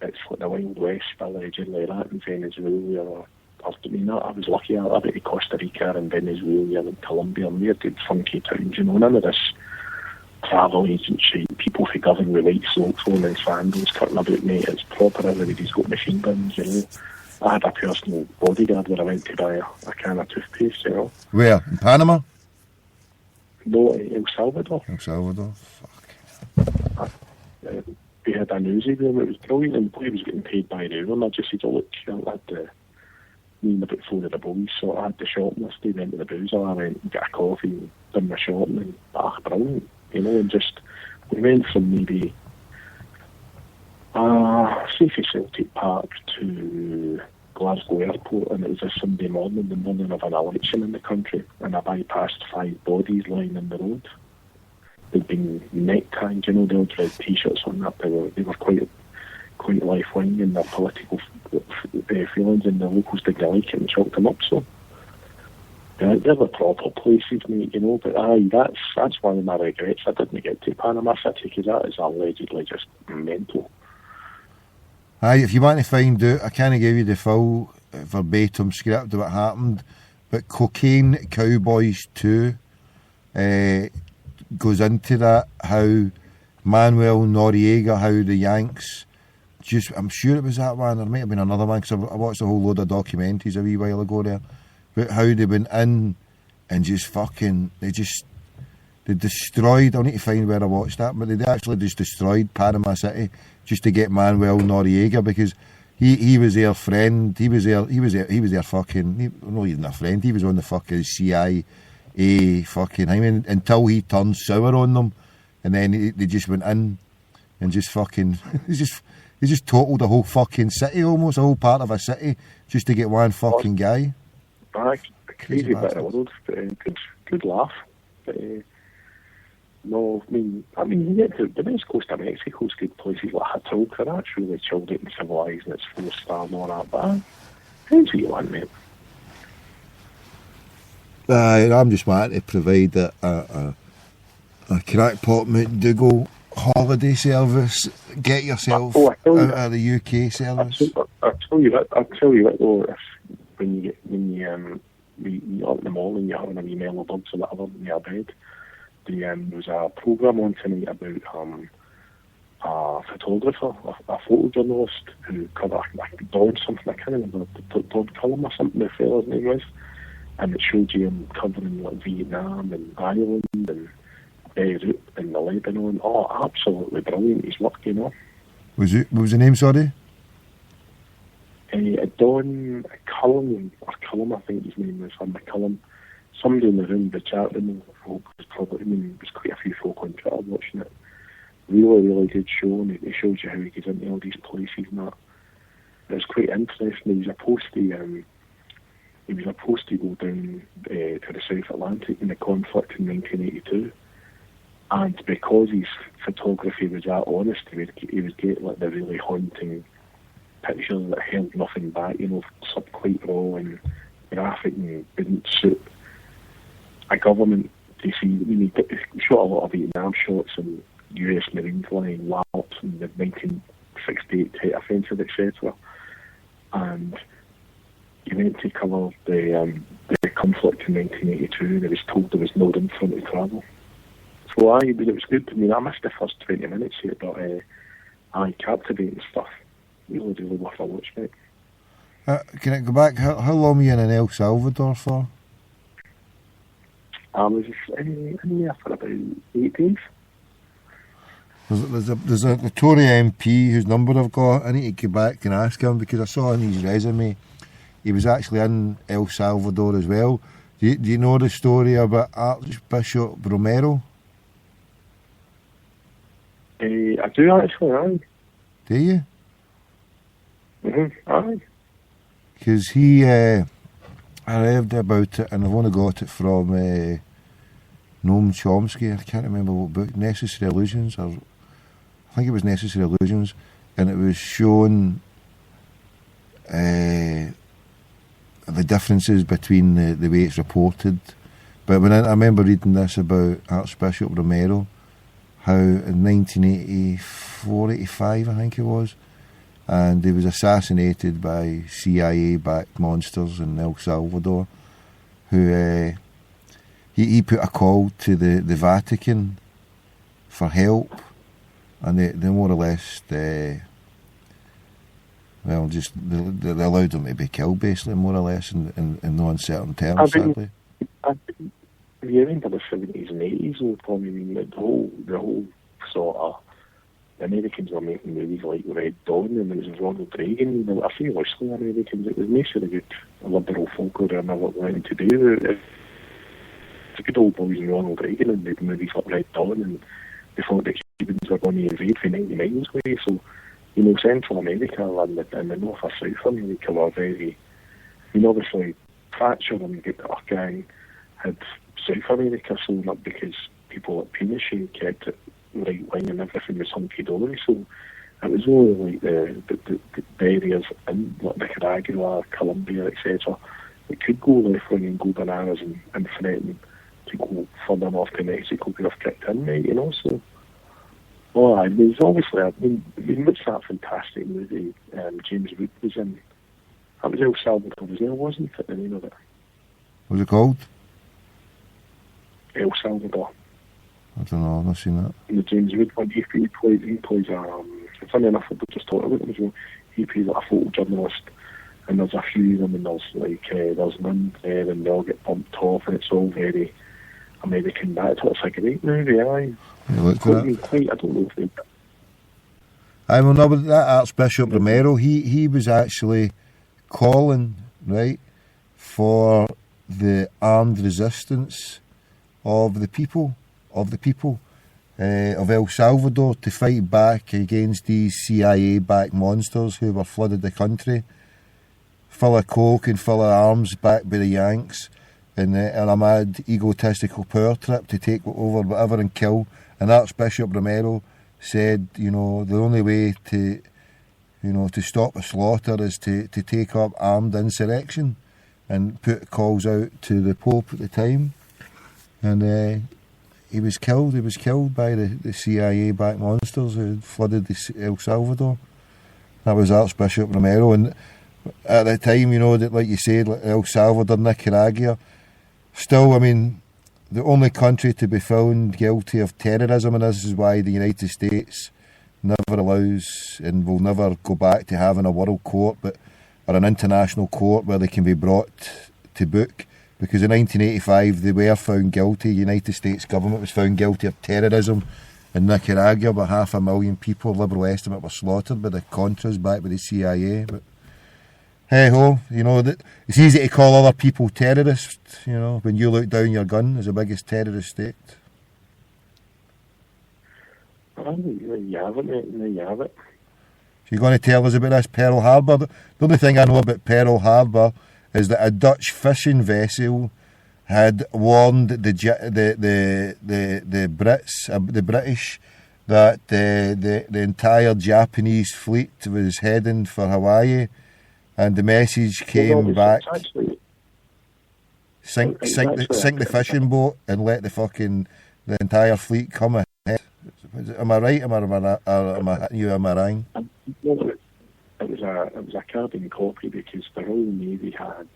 it's like the Wild West village and like that in Venezuela. Or I mean, I was lucky. I went to Costa Rica and Venezuela and Colombia, and we're doing funky towns. You know, none of this travel agent shit. People who govern with light silk phone and sandals cutting about, mate. It's proper. Everybody's got machine guns, you know. I had a personal bodyguard when I went to buy a can of toothpaste, you know. Where? In Panama? No, El Salvador. El Salvador, fuck. We had a newsie room, it was brilliant, and the boy was getting paid by the hour, and I just said, oh look, I had me and about 4 of the boys, so I had the shopping list, they went to the boozer, I went and got a coffee and done my shopping, and brilliant, you know, and just, we went from maybe, say for Celtic Park to Glasgow airport, and it was a Sunday morning, the morning of an election in the country, and I bypassed 5 bodies lying in the road. They'd been neckties, you know, they all had t-shirts on that. They were quite left-wing in their political feelings, and the locals didn't like it and chalked them up. So they're the proper places, mate, you know. But that's one of my regrets. I didn't get to Panama City because that is allegedly just mental. Aye, if you want to find out, I can't give you the full verbatim script of what happened, but Cocaine Cowboys 2 goes into that, how Manuel Noriega, how the Yanks, I'm sure it was that one, there might have been another one, because I watched a whole load of documentaries a wee while ago there, but how they went in and just fucking, they destroyed, I need to find where I watched that, but they actually just destroyed Panama City just to get Manuel Noriega, because he was their friend, he was their fucking, not even a friend, he was on the fucking CIA fucking, I mean, until he turned sour on them, and then they just went in and just fucking, he just totaled the whole fucking city, almost, a whole part of a city, just to get one fucking guy. Crazy bit of the world, but good laugh. But, no, I mean, you get to the west coast of Mexico's good places like Hatulca, that's really chilled out and civilised, and it's 4-star and all that, but depends what you want, mate. I'm just wanting to provide a crackpot McDougall holiday service. Get yourself out of the UK service. I'll tell you what though, when you up in the mall and you're having a wee mellow bugs or whatever in your bed, there was a programme on tonight about a photographer, a photojournalist who covered Don something, I can't remember, Don Cullum or something the fella's name was, and it showed you him covering like Vietnam and Ireland and Beirut and Lebanon. Oh, absolutely brilliant, his work, you know. What was the name, sorry? Don Cullum, or Cullum, I think his name was, or McCullum. Somebody in the room, the chat room, was probably, there's quite a few folk on Twitter watching it. Really, really good show, and it shows you how he gets into all these places and that. It was quite interesting. He was supposed to go down to the South Atlantic in the conflict in 1982, and because his photography was that honest, he would get like the really haunting pictures that held nothing back, you know, quite raw and graphic and didn't suit a government to see. I mean, he shot a lot of Vietnam shots and US Marines lying laps in the 1968 Tet Offensive, etc. And he went to cover the conflict in 1982, and he was told there was no room for him to travel. So it was good. I mean, I missed the first 20 minutes here, but captivating stuff. Really, really worth a watch, mate. Can I go back? How long were you in El Salvador for? I was in there for about 8 days. There's a Tory MP whose number I've got. I need to go back and ask him, because I saw on his resume he was actually in El Salvador as well. Do you know the story about Archbishop Romero? I do actually, aye. Do you? Aye. Because he, I read about it, and I've only got it from Noam Chomsky. I can't remember what book, Necessary Illusions, or I think it was Necessary Illusions, and it was showing the differences between the way it's reported. But when I remember reading this about Archbishop Romero, how in 1984, 85 I think it was, and he was assassinated by CIA-backed monsters in El Salvador, who he put a call to the Vatican for help, and they more or less they allowed him to be killed, basically, more or less, in no uncertain terms, sadly. If you remember the 70s and 80s, though, Tommy, I mean, the whole sort of, the Americans were making movies like Red Dawn, and it was Ronald Reagan. You know, I feel like the Americans, it was mostly a good liberal folk who didn't know what they wanted to do. It's a good old boys and Ronald Reagan, and the movies like Red Dawn, and they thought the Cubans were going to invade for 90 miles away, so you know, Central America and the North or South America were very, you know, obviously Thatcher and her gang had South America sewn up because people like Pinochet kept it right wing and everything was hunky dory. So it was only like the areas in like Nicaragua, Colombia, etc. that could go left wing and go bananas and threaten to go further north to Mexico could have kicked in, mate, you know. So, well, I mean, obviously, I mean, what's that fantastic movie James Wood was in? That was El Salvador as well, wasn't it, the name of it? What was it called? El Salvador. I don't know, I've not seen that. And the James Wood one, he plays funny enough, I just talked about him as well. He plays like a photojournalist, and there's a few of them, and there's like, there's none there, and they all get bumped off, and it's all very American. It's a great movie, aye. You looked at that? I don't know if they... I will know, but that Archbishop Romero, he was actually calling, right, for the armed resistance of the people of El Salvador to fight back against these CIA-backed monsters who were flooded the country, full of coke and full of arms, backed by the Yanks, and a mad egotistical power trip to take over whatever and kill. And Archbishop Romero said, you know, the only way to, you know, to stop a slaughter is to take up armed insurrection, and put calls out to the Pope at the time. And he was killed. He was killed by the CIA-backed monsters who flooded El Salvador. That was Archbishop Romero. And at the time, you know, that, like you said, like El Salvador, Nicaragua, still, I mean, the only country to be found guilty of terrorism, and this is why the United States never allows and will never go back to having a world court, or an international court where they can be brought to book. Because in 1985 they were found guilty, the United States government was found guilty of terrorism in Nicaragua, where 500,000 people, liberal estimate, were slaughtered by the Contras backed by the CIA. But hey ho, you know, it's easy to call other people terrorists, you know, when you look down your gun as the biggest terrorist state. There you have it, mate, there you have it. So you're going to tell us about this Pearl Harbor? The only thing I know about Pearl Harbor is that a Dutch fishing vessel had warned the British that the entire Japanese fleet was heading for Hawaii, and the message came back: sink the fishing boat and let the entire fleet come ahead. Am I right? Am I hitting you? Am I wrong? It was a carbon copy because the Royal Navy had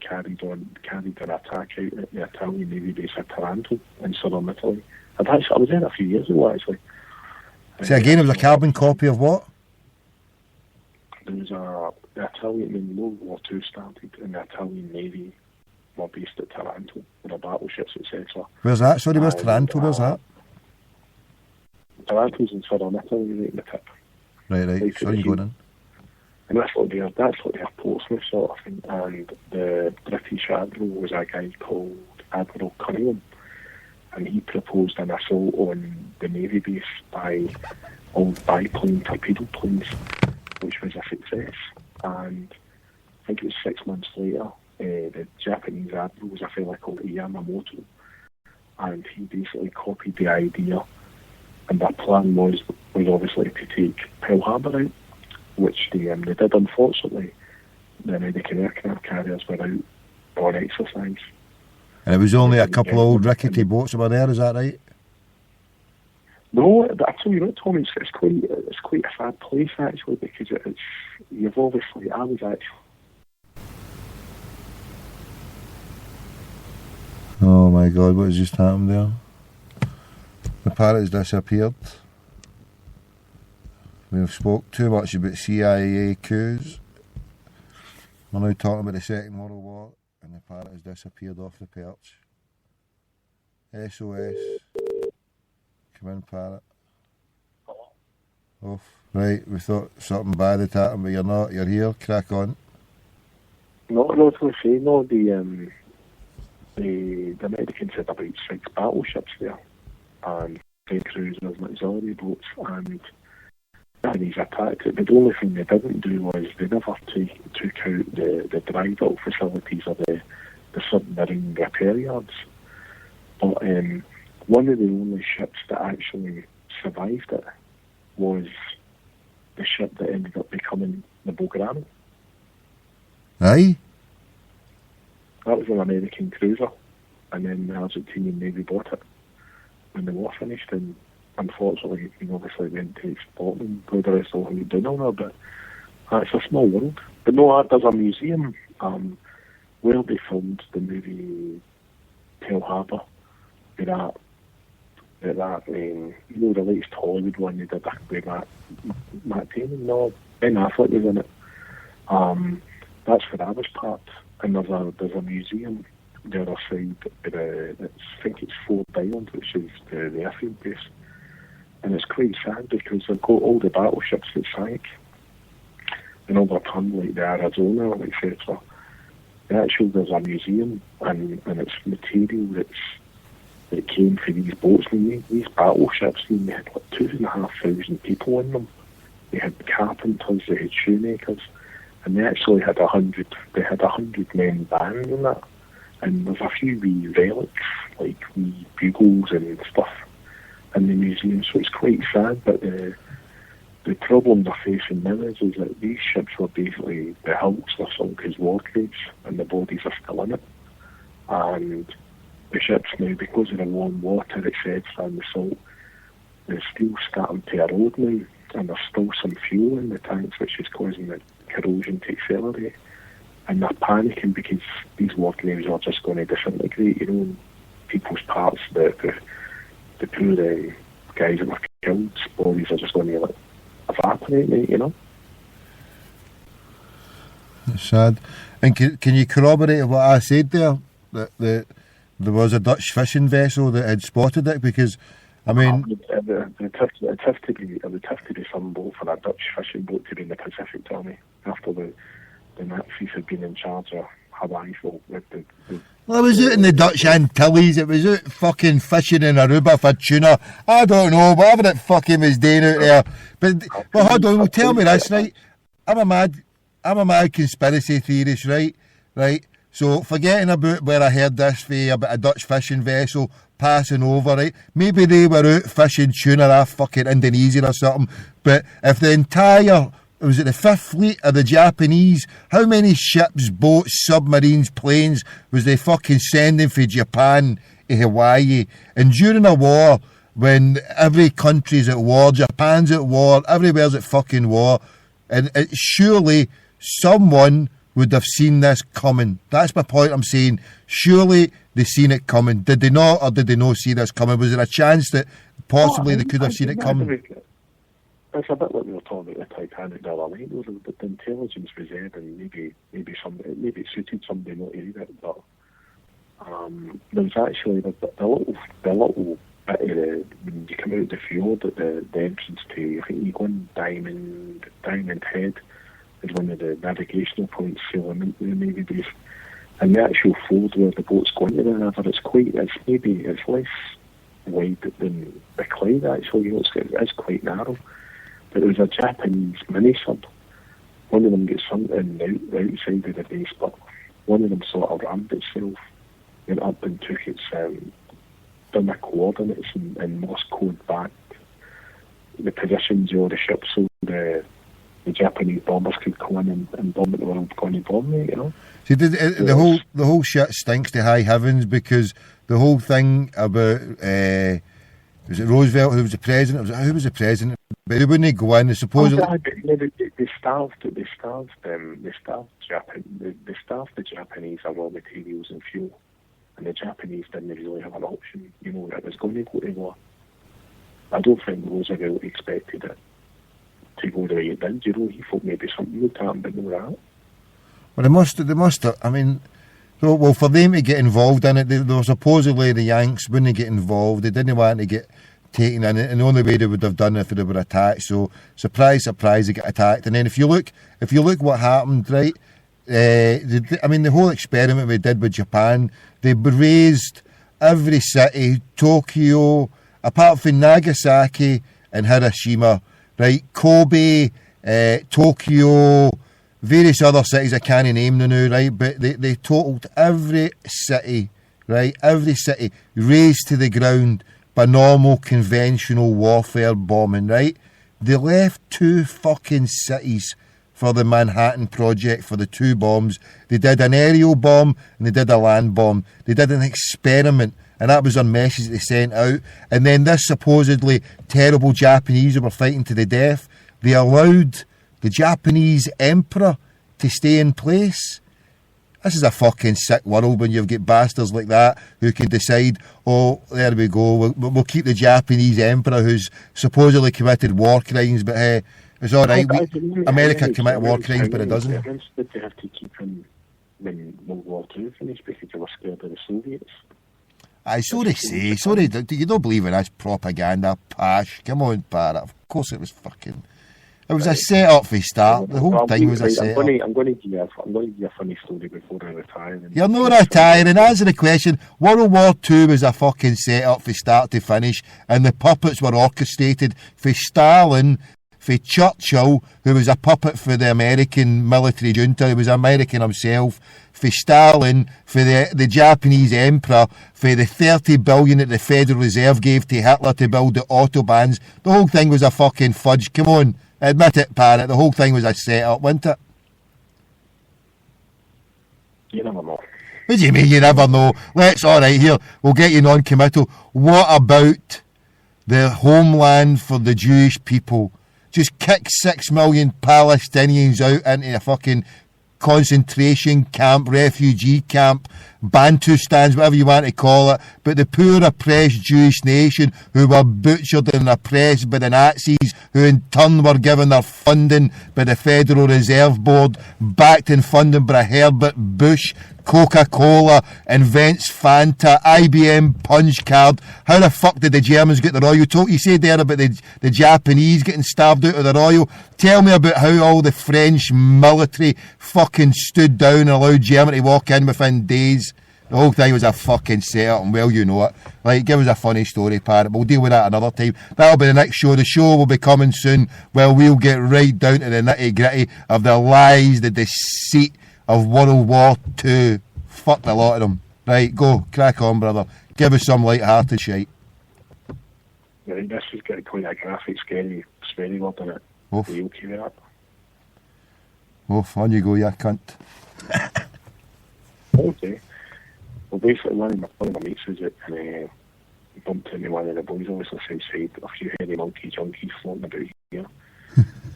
carried an attack out at the Italian Navy base at Taranto in southern Italy. I was there a few years ago, actually. So again, it was a carbon copy of what? There was the Italian, when World War II started, and the Italian Navy were based at Taranto with their battleships, etc. Where's that? Sorry, where's Taranto? Where's that? Taranto's in southern Italy, right in the tip. Right. Sorry, you going in? And that's like their Portsmouth sort of thing. And the British Admiral was a guy called Admiral Cunningham, and he proposed an assault on the Navy base by old biplane torpedo planes, which was a success. And I think it was 6 months later, the Japanese Admiral was a fella called Yamamoto, and he basically copied the idea, and their plan was obviously to take Pearl Harbor out, which they did. Unfortunately, the American aircraft carriers were out on exercise. And it was only a couple of old rickety boats that were there, is that right? No, actually, you know, Tommy, it's quite a sad place actually, because you've obviously, I was actually. Oh my God, what has just happened there? The parrot's disappeared. We've spoke too much about CIA coups. We're now talking about the Second World War, and the parrot has disappeared off the perch. SOS. Come in, parrot. Off. Right, we thought something bad had happened, but you're not. You're here. Crack on. No, I was going to say, no, the Americans had about 6 battleships there, and 10 cruisers and auxiliary boats, and Japanese attacked it, but the only thing they didn't do was they never took out the dry dock facilities or the submarine repair yards. But one of the only ships that actually survived it was the ship that ended up becoming the Belgrano. Aye? That was an American cruiser, and then the Argentinian Navy bought it when the war finished, and unfortunately, obviously went to export and go the rest of what we do now, but it's a small world. But no, there's a museum where they filmed the movie Pearl Harbor, the latest Hollywood one they did with Matt Damon. No, Ben Affleck was in it. That's where I was parked, and there's a museum the other side. I think it's Fort Island, which is the airfield base, and it's quite sad because they've got all the battleships that sank, and all the ton like the Arizona, etc. Actually, there's a museum, and it's material that came for these boats. I mean, these battleships, they had like 2,500 people in them. They had carpenters, they had shoemakers, and they actually had 100. They had 100 men band in that, and there's a few wee relics, like wee bugles and stuff, in the museum. So it's quite sad, but the problem they're facing now is that these ships were basically, the hulks were sunk as war graves, and the bodies are still in it. And the ships now, because of the warm water, etc., and the salt, the steel's starting to erode now, and there's still some fuel in the tanks, which is causing the corrosion to accelerate. And they're panicking because these war graves are just going to disintegrate, and people's parts, the poor guys that were killed, bodies are just going to evaporate, mate, It's sad. And can you corroborate what I said there? That there was a Dutch fishing vessel that had spotted it? Because, I mean... It would have to be some boat for a Dutch fishing boat to be in the Pacific, tell me, after the Nazis had been in charge of Hawaii. Well, it was out in the Dutch Antilles. It was out fucking fishing in Aruba for tuna. I don't know, whatever it fucking was doing out there. But hold on, well, tell me this, right? I'm a mad conspiracy theorist, right? Right? So, forgetting about where I heard this about a Dutch fishing vessel passing over, right? Maybe they were out fishing tuna off fucking Indonesia or something. But if the entire... Was it the 5th Fleet of the Japanese? How many ships, boats, submarines, planes was they fucking sending from Japan to Hawaii? And during a war, when every country's at war, Japan's at war, everywhere's at fucking war, and surely someone would have seen this coming. That's my point I'm saying. Surely they seen it coming. Did they not, or did they not see this coming? Was there a chance that possibly they could have seen it coming? It's a bit like we were talking about the Titanic the other night. The intelligence was there, and maybe it suited somebody not to read it. But there was actually the little bit of when you come out of the fjord at the entrance to, I think you go in Diamond Head is one of the navigational points sailing into the Navy base, and the actual ford where the boat's going to the river, it's less wide than the Clyde actually. It's quite narrow. But there was a Japanese mini-sub. One of them gets sunk in the outside of the base, but one of them sort of rammed itself, went up and took its, done the coordinates and Morse code back the positions of the ship so the Japanese bombers could come in and bomb it the world going to bomb it, See, the whole shit stinks to high heavens because the whole thing about... was it Roosevelt who was the president? Who was the president? But they wouldn't go in. They supposedly they starved the Japanese of raw materials and fuel, and the Japanese didn't really have an option. It was going to go to war. I don't think Roosevelt expected it to go the way it did. He thought maybe something would happen, but no that. Well, they must have. I mean. Well, for them to get involved in it, they were supposedly the Yanks wouldn't get involved. They didn't want to get taken in it, and the only way they would have done it if they were attacked. So, surprise, they get attacked. And then if you look what happened, right? The whole experiment we did with Japan, they razed every city, Tokyo, apart from Nagasaki and Hiroshima. right? Kobe, Tokyo, various other cities I can't name now, right? But they totaled every city, right? Every city razed to the ground by normal conventional warfare bombing, right? They left 2 fucking cities for the Manhattan Project for the 2 bombs. They did an aerial bomb and they did a land bomb. They did an experiment, and that was their message they sent out. And then this supposedly terrible Japanese who were fighting to the death, they allowed the Japanese emperor to stay in place. This is a fucking sick world when you've got bastards like that who can decide, oh, there we go, we'll keep the Japanese emperor who's supposedly committed war crimes, but hey, it's all right. America committed war crimes, but it doesn't. Did they have to keep him when World War II finished because they were scared of the Soviets? Aye, so they say. So they do. You don't believe in this propaganda, Pash? Come on, Parrot. Of course it was fucking... It was a set-up for start. The whole thing was a set-up. I'm going to give you a funny story before I retire. You're not retiring. Answer the question. World War II was a fucking set-up for start to finish, and the puppets were orchestrated for Stalin, for Churchill, who was a puppet for the American military junta. He was American himself. For Stalin, for the Japanese emperor, for the 30 billion that the Federal Reserve gave to Hitler to build the autobahns. The whole thing was a fucking fudge. Come on. Admit it, Parrot. The whole thing was a set-up, wasn't it? You never know. What do you mean you never know? All right, here, we'll get you non-committal. What about the homeland for the Jewish people? Just kick 6 million Palestinians out into a fucking concentration camp, refugee camp, Bantustans, whatever you want to call it, but the poor oppressed Jewish nation who were butchered and oppressed by the Nazis, who in turn were given their funding by the Federal Reserve Board, backed and funded by Herbert Bush, Coca-Cola invents Fanta, IBM punch card. How the fuck did the Germans get their oil? You said there about the Japanese getting starved out of their oil. Tell me about how all the French military fucking stood down and allowed Germany to walk in within days. The whole thing was a fucking set-up, and well, you know it. Like, give us a funny story, Parrot. We'll deal with that another time. That'll be the next show. The show will be coming soon, where we'll get right down to the nitty-gritty of the lies, the deceit of World War II. Fuck the lot of them. Right, go, crack on, brother. Give us some light-hearted shite. Right, this has got quite a graphic, scary word in it. Oof. Are you okay with that? Oof, on you go, you cunt. Okay. Well, basically, one of my mates was it, and bumped into one of the boys, obviously, outside, a few heavy monkey junkies floating about here.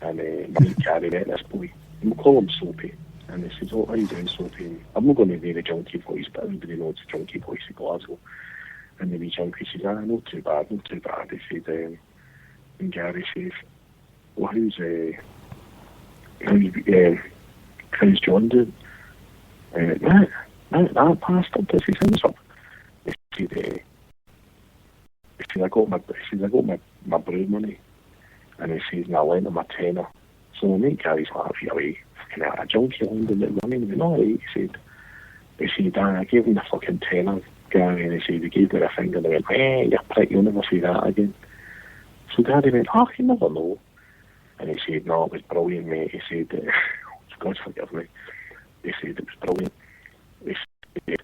And my mate Gary met this boy, and we'll call him Soapy. And he says, oh, how you doing, Soapy? And I'm not going to be the junkie voice, but everybody knows the junkie voice in Glasgow. And the wee junkie says, not too bad, not too bad. He said, and Gary says, well, how's John doing? That bastard, does he things up? He said, I got my brew money. And he says, and I lent him a tenner. So my mate Gary's like, really, fucking a junkie lending him money. And he went, all right, he said, I gave him the fucking tenner, Gary, and he said, he gave me a finger, and he went, you prick, you'll never see that again. So Gary went, you never know. And he said, no, it was brilliant, mate. He said, God forgive me. He said, it was brilliant. He said,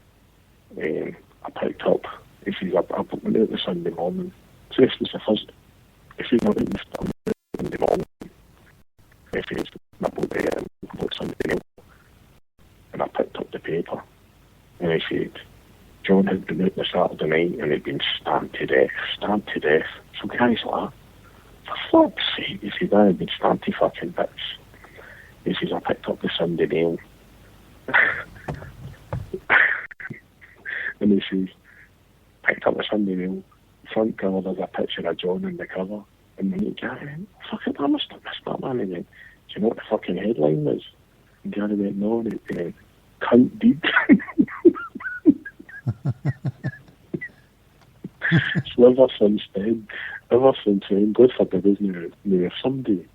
I picked up, he says, I went out the Sunday morning. So this was the first, he says, I went out the Sunday morning. He says, I bought Sunday mail. And I picked up the paper. And he said, John had been out the Saturday night and he'd been stabbed to death. So Gary's like, for fuck's sake, he said, I had been stabbed to fucking bits. He says, I picked up the Sunday mail. And he says, picked up the Sunday mail. Front cover, there's a picture of John in the cover. And then he Gary, fuck it, I must have missed that, man. He went, do you know what the fucking headline was? And Gary went, no, and he went, cunt deed. So ever since then, God forbid, isn't it? If somebody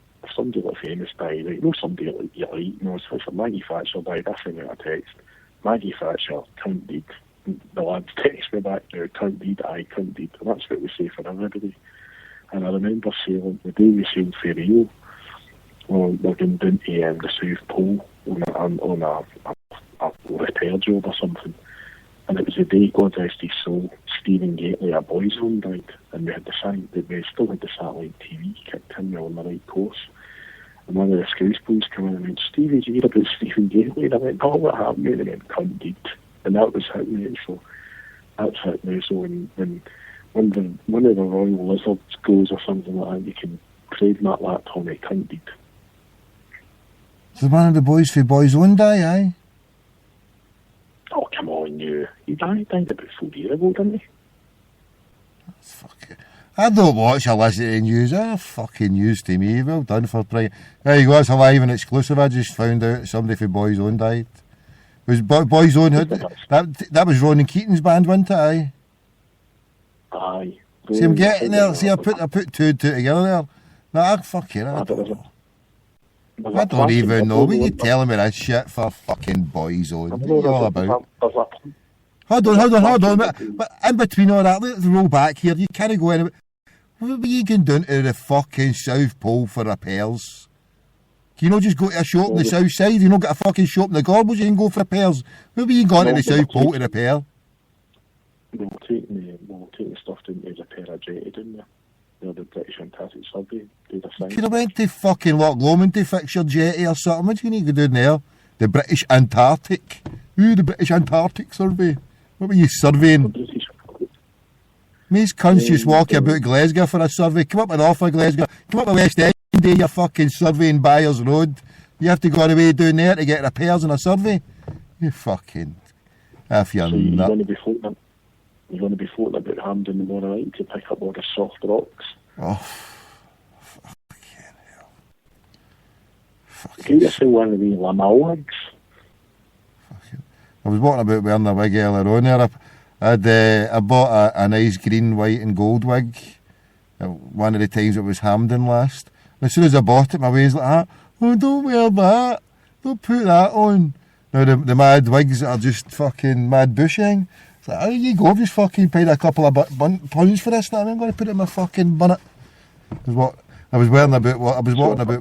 like famous died, like, somebody like you like, so if Maggie Thatcher died, I sent out a text, Maggie Thatcher, cunt deed. The lads text me back now, cunt deed, aye, cunt deed. And that's what we say for everybody. And I remember sailing, the day we sailed for Rio, we're going down to the South Pole on a repair job or something. And it was the day, God rest his soul, Stephen Gately, a Boyzone, died. And we still had the satellite TV kicked in, we were on the right course. And one of the Scouts boys came in and went, Steve, did you hear about Stephen Gately? And I went, oh, what happened? And they went, cunt deed. And that was hit me. So that's hit me. So when one of the Royal Lizards goes or something like that, you can trademark that Tommy cunt deed. So one of the boys for Boyzone die, aye? Oh, come on, you. He died about 4 years ago, didn't he? That's fucking... I don't watch or listen to the news. Fucking news to me. Well done for trying. There you go, it's a live and exclusive. I just found out somebody from Boyzone died. Was Boyzone... That was Ronan Keating's band, wasn't it, aye? Aye. See, I'm getting there. See, I put two and two together there. No, fucking... I don't even know. What are you telling me that shit for fucking Boyzone? What are you all about? Hold on. But in between all that, let's roll back here. You can't go anywhere. What were you going down to the fucking South Pole for repairs? Can you not just go to a shop on the south side? You not get a fucking shop in the Gorbals, you can go for repairs. Where were you going to the South Pole to repair? We'll take the stuff down to repair a jetty down there. They're the British Antarctic Survey. You could have went to fucking Loch Lomond to fix your jetty or something. What do you need to go down there? The British Antarctic. Ooh, the British Antarctic Survey. What were you surveying? These cunts just walk about Glasgow for a survey. Come up and off of Glasgow. Come up the West End, you're fucking surveying Byers Road. You have to go all the way down there to get repairs on a survey. You fucking... If you're not... You're going to be floating about Hampden tomorrow night to pick up all the soft rocks. Oh, fucking hell. Can you say one of the Lamal wigs? I was walking about wearing a wig earlier on there. I bought a nice green, white and gold wig. One of the times it was Hampden last. And as soon as I bought it, my waist like that. Oh, don't wear that. Don't put that on. Now the mad wigs are just fucking mad bushing. It's like, there you go, I've just fucking paid a couple of pounds for this now. I'm going to put it in my fucking bonnet. I was walking about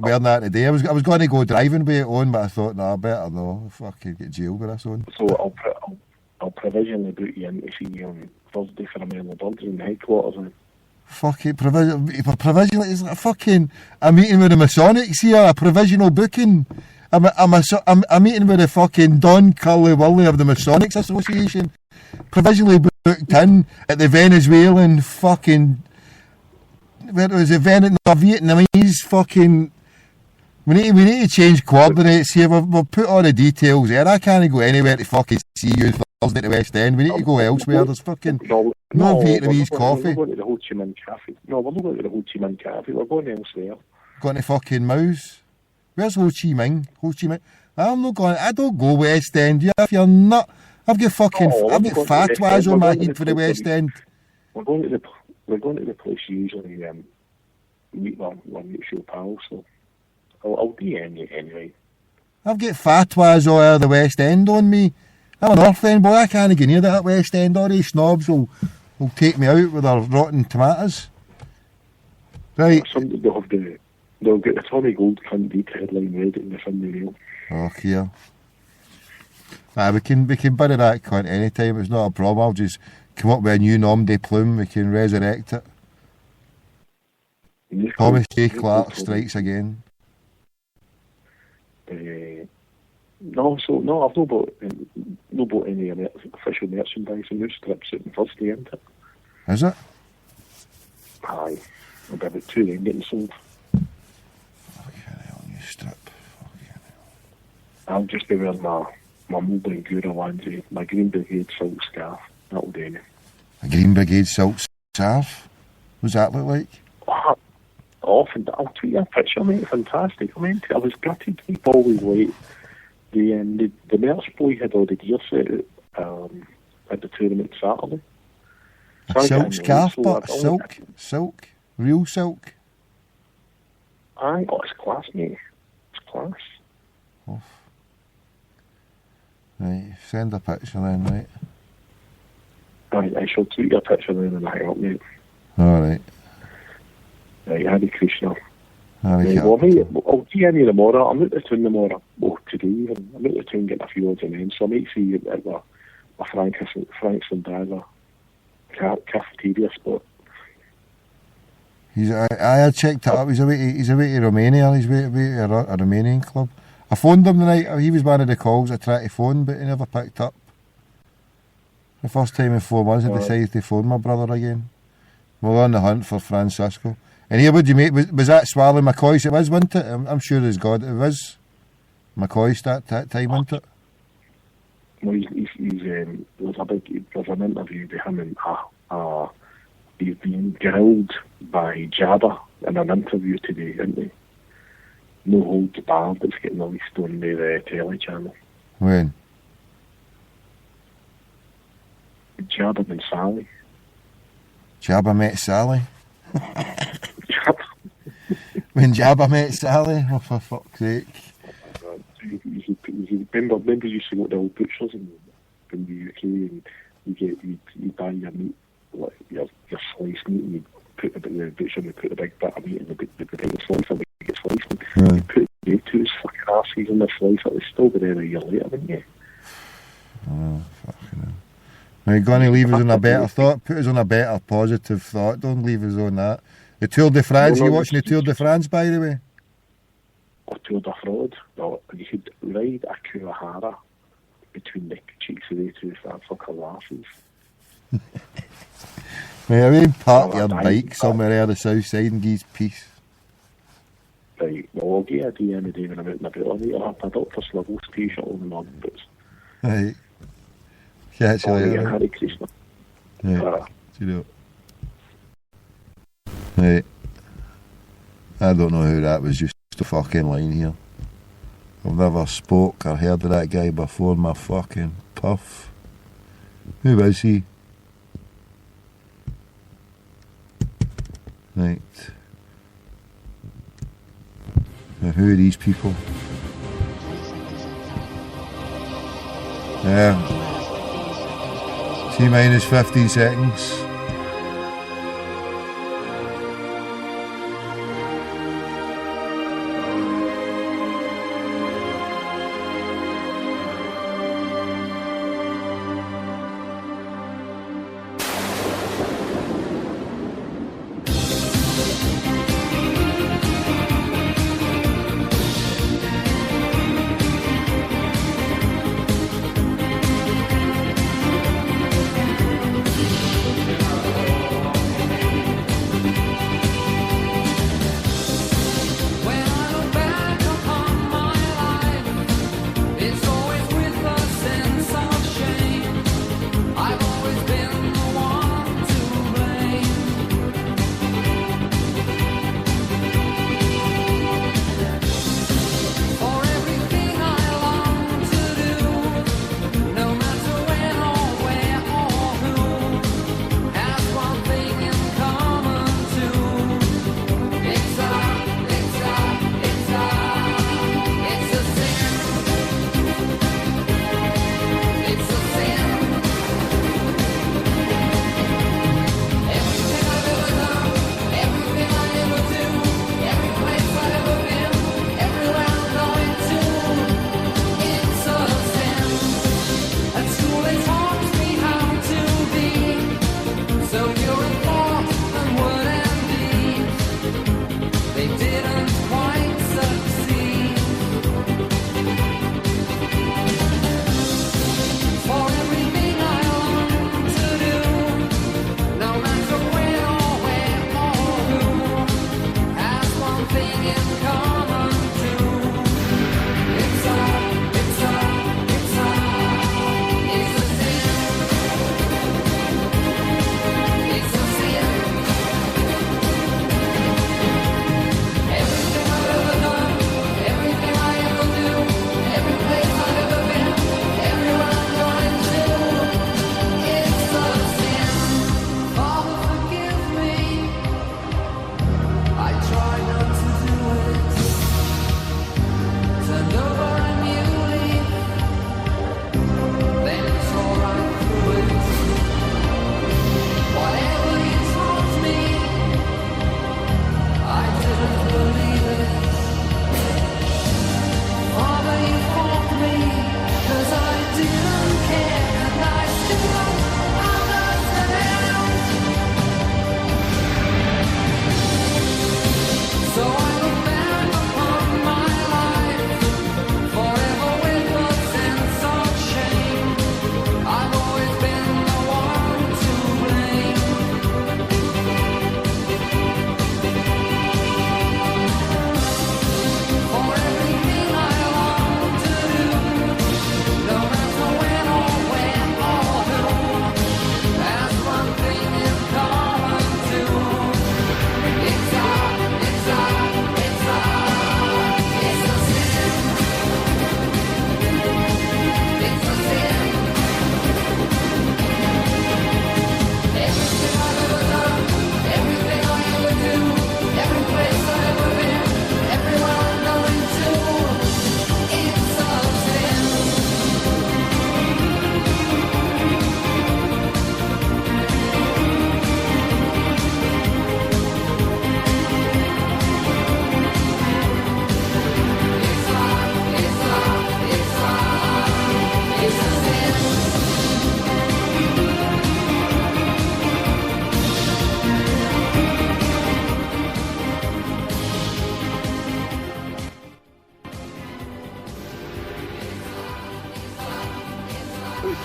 wearing that today. I was going to go driving with it on, but I thought, no, I better no. Fucking get jailed with this on. So I'll provisionally boot you in to see you on Thursday for a Mellow Birds in the headquarters. Fucking provisionally, it's like fucking a meeting with the Masonics here, a provisional booking. I'm meeting with the fucking Don Curly Wurley of the Masonics Association. Provisionally booked in at the Venezuelan fucking... Where it was a Vietnamese fucking... We need to change coordinates here. We've put all the details there. I can't go anywhere to fucking see you Thursday at the West End. We need to go elsewhere. There's fucking no Vietnamese coffee. We're going to the Ho Chi Minh Cafe. No, we're not going to the Ho Chi Minh Cafe. We're going elsewhere. Going to fucking Mouse. Where's Ho Chi Minh? Ho Chi Minh. I'm not going... I don't go West End. Yeah, if you're not... I've got fucking... I've got fatwas on my head for the West End. We're going to the place usually meet my mutual pals, so I'll DM you anyway. I've got fatwas all over the West End on me. I'm an North End boy, I can't get near that West End. All these snobs will take me out with their rotten tomatoes. Right. They'll get the Tommy Gold cunt beat headline ready in the Sunday Mail. Oh, here. We can bury that cunt anytime, it's not a problem. I'll just come up with a new nom de plume, we can resurrect it. Thomas J. Clark strikes again. I've not bought any official merchandise. The new strips out on Thursday, isn't it? Is it? Aye. I'll be about 2 then getting sold. Fucking hell, new strip. Fucking hell. I'll just be wearing my Mulberry Gura onesie, my Green Brigade silk scarf. That'll do me. A Green Brigade silk scarf? What does that look like? Often, I'll tweet you a picture, mate. Fantastic. I was gutted to keep always late. The merch boy had all the gear set out at the tournament Saturday. A silk scarf, but silk, real silk. Aye, it's class, mate. It's class. Oh. Right, send a picture then, right? Right, I shall tweet you a picture then and hang up, mate. Alright. Hare Krishna. Hare Well, Krishna. I'll see any tomorrow. I'm out of town tomorrow. Well, today even. I'm out of town getting a few odds and ends, so I might see you at the Frank's and Daza cafeteria spot. I checked it up. He's away to Romania. He's away to a Romanian club. I phoned him the night. He was one of the calls I tried to phone, but he never picked up. The first time in 4 months, I decided to phone my brother again. We're on the hunt for Francisco. And here, what do you make? Was that Swally McCoy? It was, wasn't it? I'm sure as God it was. McCoy that time, wasn't it? Well, there's an interview with him, and he's been grilled by Jabba in an interview today, isn't he? No Holds Barred, it's getting released on the telly channel. When? Jabba and Sally. Jabba met Sally? When Jabba met Sally? Oh, for fuck's sake. Remember you used to go to the old butchers in the UK, and you buy your meat, like your sliced meat, and you put the butcher, and you put a big bit of meat in the big slice, and you get sliced, and you put the two fucking arses in the slice, it was still be there a year later, wouldn't you? Oh, fucking hell. Now you're going to leave us on a better thought, put us on a better positive thought, don't leave us on that. The Tour de France, you watching the Tour de France, by the way? Or Tour de Fraud. No, you could ride a Kuwahara between the cheeks of the two fucking asses. Mate, I mean, park your bike somewhere out the south side and give peace. Right, well, I'll get a DM a day when I'm out and about. I'll have a Dr. Slivell's t-shirt on the modern boots. Right. Catch you later. Hare Krishna. Right. See you later. Right. I don't know who that was, just a fucking line here. I've never spoke or heard of that guy before in my fucking puff. Who is he? Right. Now, who are these people? Yeah. T-minus 15 seconds.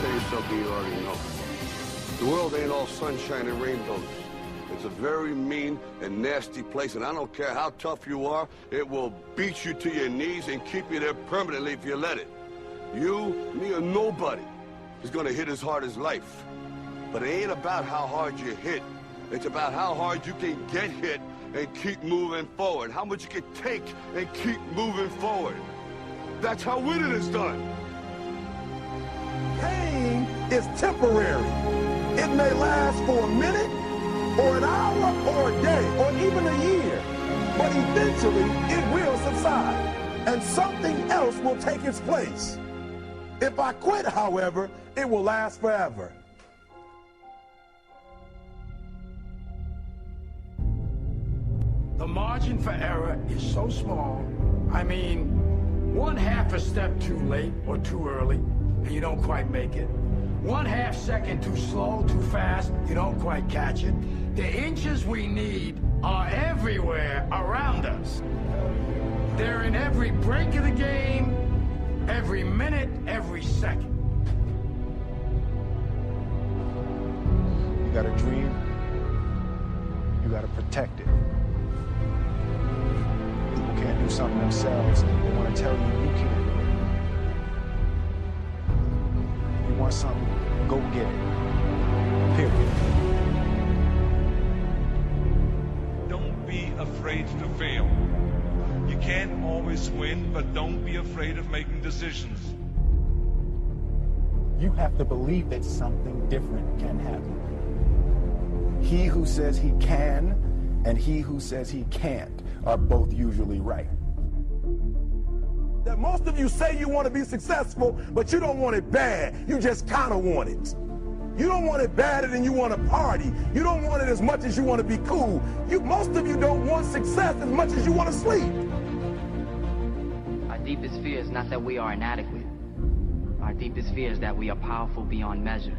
tell you something you already know. The world ain't all sunshine and rainbows. It's a very mean and nasty place, and I don't care how tough you are, it will beat you to your knees and keep you there permanently if you let it. You, me, or nobody is gonna hit as hard as life. But it ain't about how hard you hit. It's about how hard you can get hit and keep moving forward. How much you can take and keep moving forward. That's how winning is done. Pain is temporary. It may last for a minute, or an hour, or a day, or even a year. But eventually, it will subside, and something else will take its place. If I quit, however, it will last forever. The margin for error is so small. I mean, 1/2 a step too late or too early, and you don't quite make it. 1/2 second too slow, too fast, you don't quite catch it. The inches we need are everywhere around us. They're in every break of the game, every minute, every second. You got a dream, you got to protect it. People can't do something themselves. They want to tell you you can't do it. You want something, go get it. Period. Don't be afraid to fail. You can't always win, but don't be afraid of making decisions. You have to believe that something different can happen. He who says he can and he who says he can't are both usually right. That most of you say you want to be successful, but you don't want it bad. You just kind of want it. You don't want it badder than you want to party. You don't want it as much as you want to be cool. Most of you don't want success as much as you want to sleep. Our deepest fear is not that we are inadequate. Our deepest fear is that we are powerful beyond measure.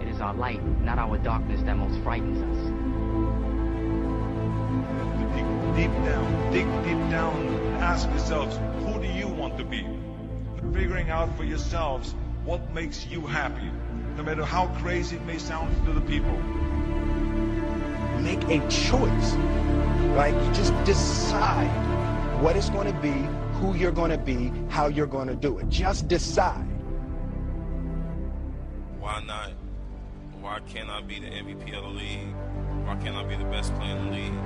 It is our light, not our darkness, that most frightens us. Dig deep down, ask yourselves, who do you want to be? Figuring out for yourselves what makes you happy, no matter how crazy it may sound to the people. Make a choice. Like, just decide what it's going to be, who you're going to be, how you're going to do it. Just decide. Why not? Why can't I be the MVP of the league? Why can't I be the best player in the league?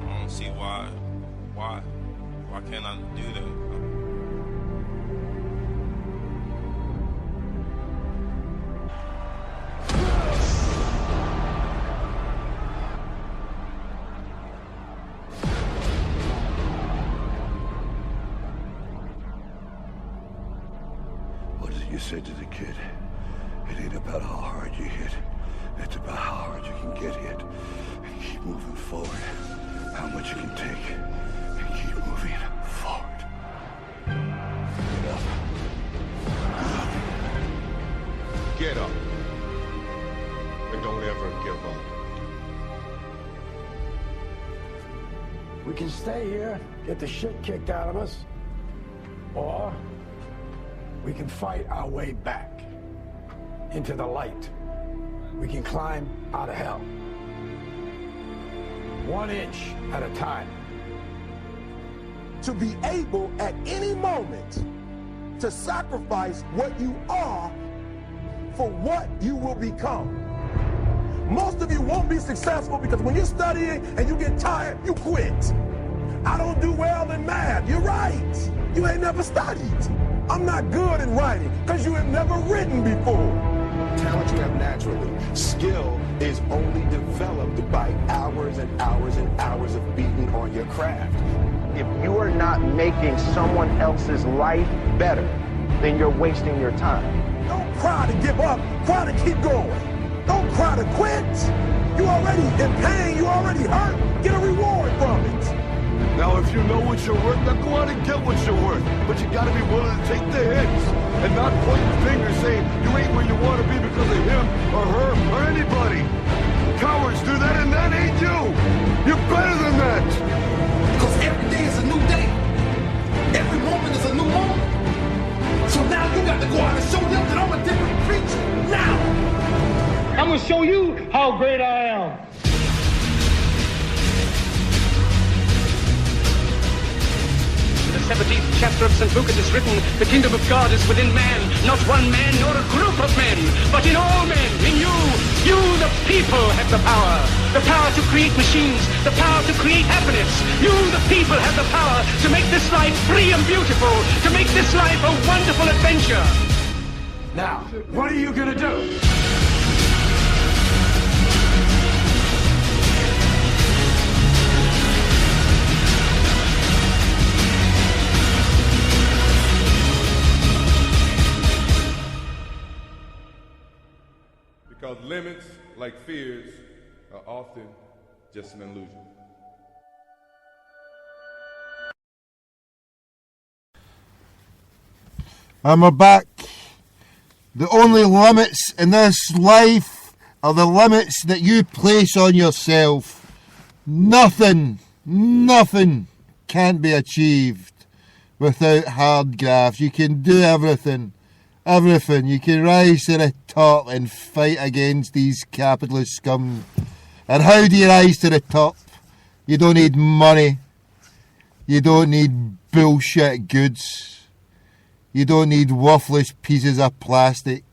I don't see why. Why can't I do that? What is it you said to the kid? It ain't about how hard you hit. It's about how hard you can get hit and keep moving forward. How much you can take and keep moving forward. Get up. Get up. And don't ever give up. We can stay here, get the shit kicked out of us, or we can fight our way back into the light. We can climb out of hell. 1 inch at a time. To be able at any moment to sacrifice what you are for what you will become. Most of you won't be successful because when you're studying and you get tired, you quit. I don't do well in math. You're right. You ain't never studied. I'm not good in writing because you have never written before. Talent you have naturally. Skill is only developed by hours and hours and hours of beating on your craft. If you are not making someone else's life better, then you're wasting your time. Don't cry to give up. Cry to keep going. Don't cry to quit. You're already in pain. You're already hurt. Get a reward from it. Now, if you know what you're worth, now go out and get what you're worth. But you gotta be willing to take the hits and not point the finger saying you ain't where you want to be because of him or her or anybody. Cowards do that, and that ain't you. You're better than that. Because every day is a new day. Every moment is a new moment. So now you got to go out and show them that I'm going to show you how great I am. The 17th chapter of St. Luke it is written, the kingdom of God is within man, not one man nor a group of men, but in all men, in you. You, the people, have the power to create machines, the power to create happiness. You, the people, have the power to make this life free and beautiful, to make this life a wonderful adventure. Now, what are you going to do? Because limits, like fears, are often just an illusion. And we're back. The only limits in this life are the limits that you place on yourself. Nothing can't be achieved without hard graft. You can do everything. You can rise to the top and fight against these capitalist scum. And how do you rise to the top? You don't need money. You don't need bullshit goods. You don't need worthless pieces of plastic.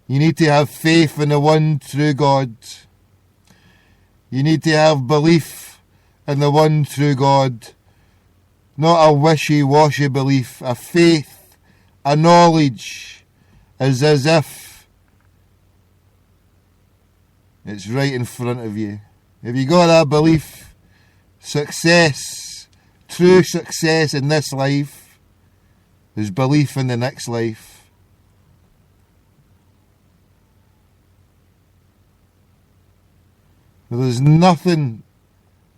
You need to have faith in the one true God. You need to have belief in the one true God. Not a wishy-washy belief, a faith. A knowledge is as if it's right in front of you. If you got that belief, success, true success in this life is belief in the next life. There's nothing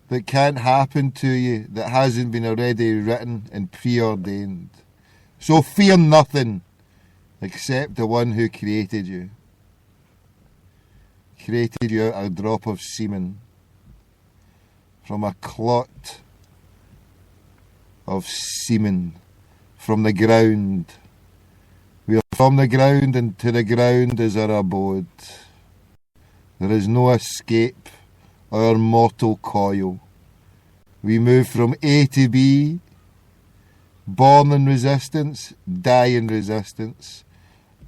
that can't happen to you that hasn't been already written and preordained. So fear nothing except the one who created you. Created you out of a drop of semen from a clot of semen from the ground. We are from the ground, and to the ground is our abode. There is no escape our mortal coil. We move from A to B, born in resistance, die in resistance.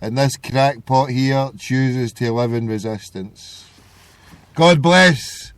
And this crackpot here chooses to live in resistance. God bless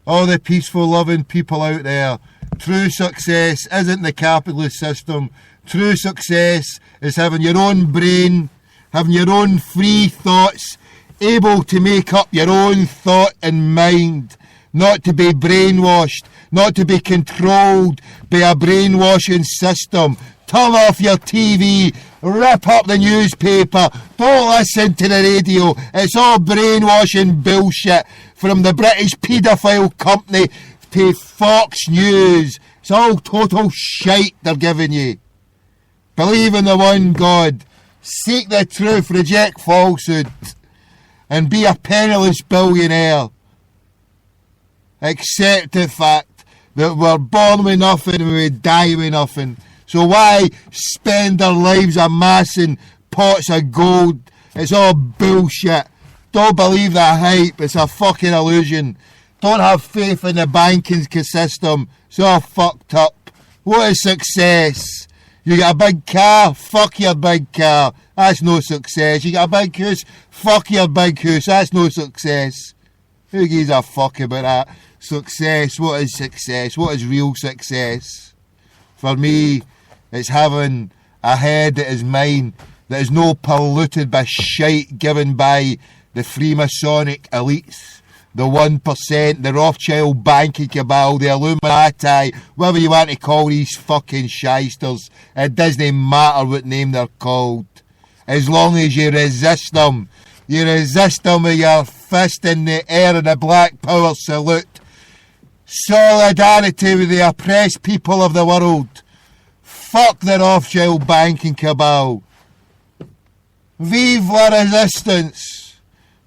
all the peaceful, loving people out there. True success isn't the capitalist system. True success is having your own brain, having your own free thoughts, able to make up your own thought and mind, not to be brainwashed, not to be controlled by a brainwashing system. Turn off your TV, rip up the newspaper, don't listen to the radio. It's all brainwashing bullshit, from the British paedophile company to Fox News. It's all total shite they're giving you. Believe in the one God, seek the truth, reject falsehood, and be a penniless billionaire. Accept the fact that we're born with nothing and we die with nothing. So why spend our lives amassing pots of gold? It's all bullshit. Don't believe that hype. It's a fucking illusion. Don't have faith in the banking system. It's all fucked up. What is success? You got a big car? Fuck your big car. That's no success. You got a big house? Fuck your big house. That's no success. Who gives a fuck about that? Success. What is success? What is real success? For me, it's having a head that is mine, that is no polluted by shite given by the Freemasonic elites, the 1%, the Rothschild banking cabal, the Illuminati, whatever you want to call these fucking shysters. It doesn't matter what name they're called. As long as you resist them. You resist them with your fist in the air in a black power salute. Solidarity with the oppressed people of the world. Fuck the Rothschild banking cabal. Vive la resistance.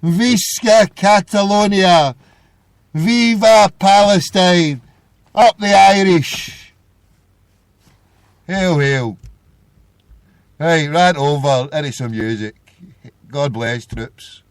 Visca Catalonia. Viva Palestine. Up the Irish. Hail, hail. Right, rant over. Into some music. God bless, troops.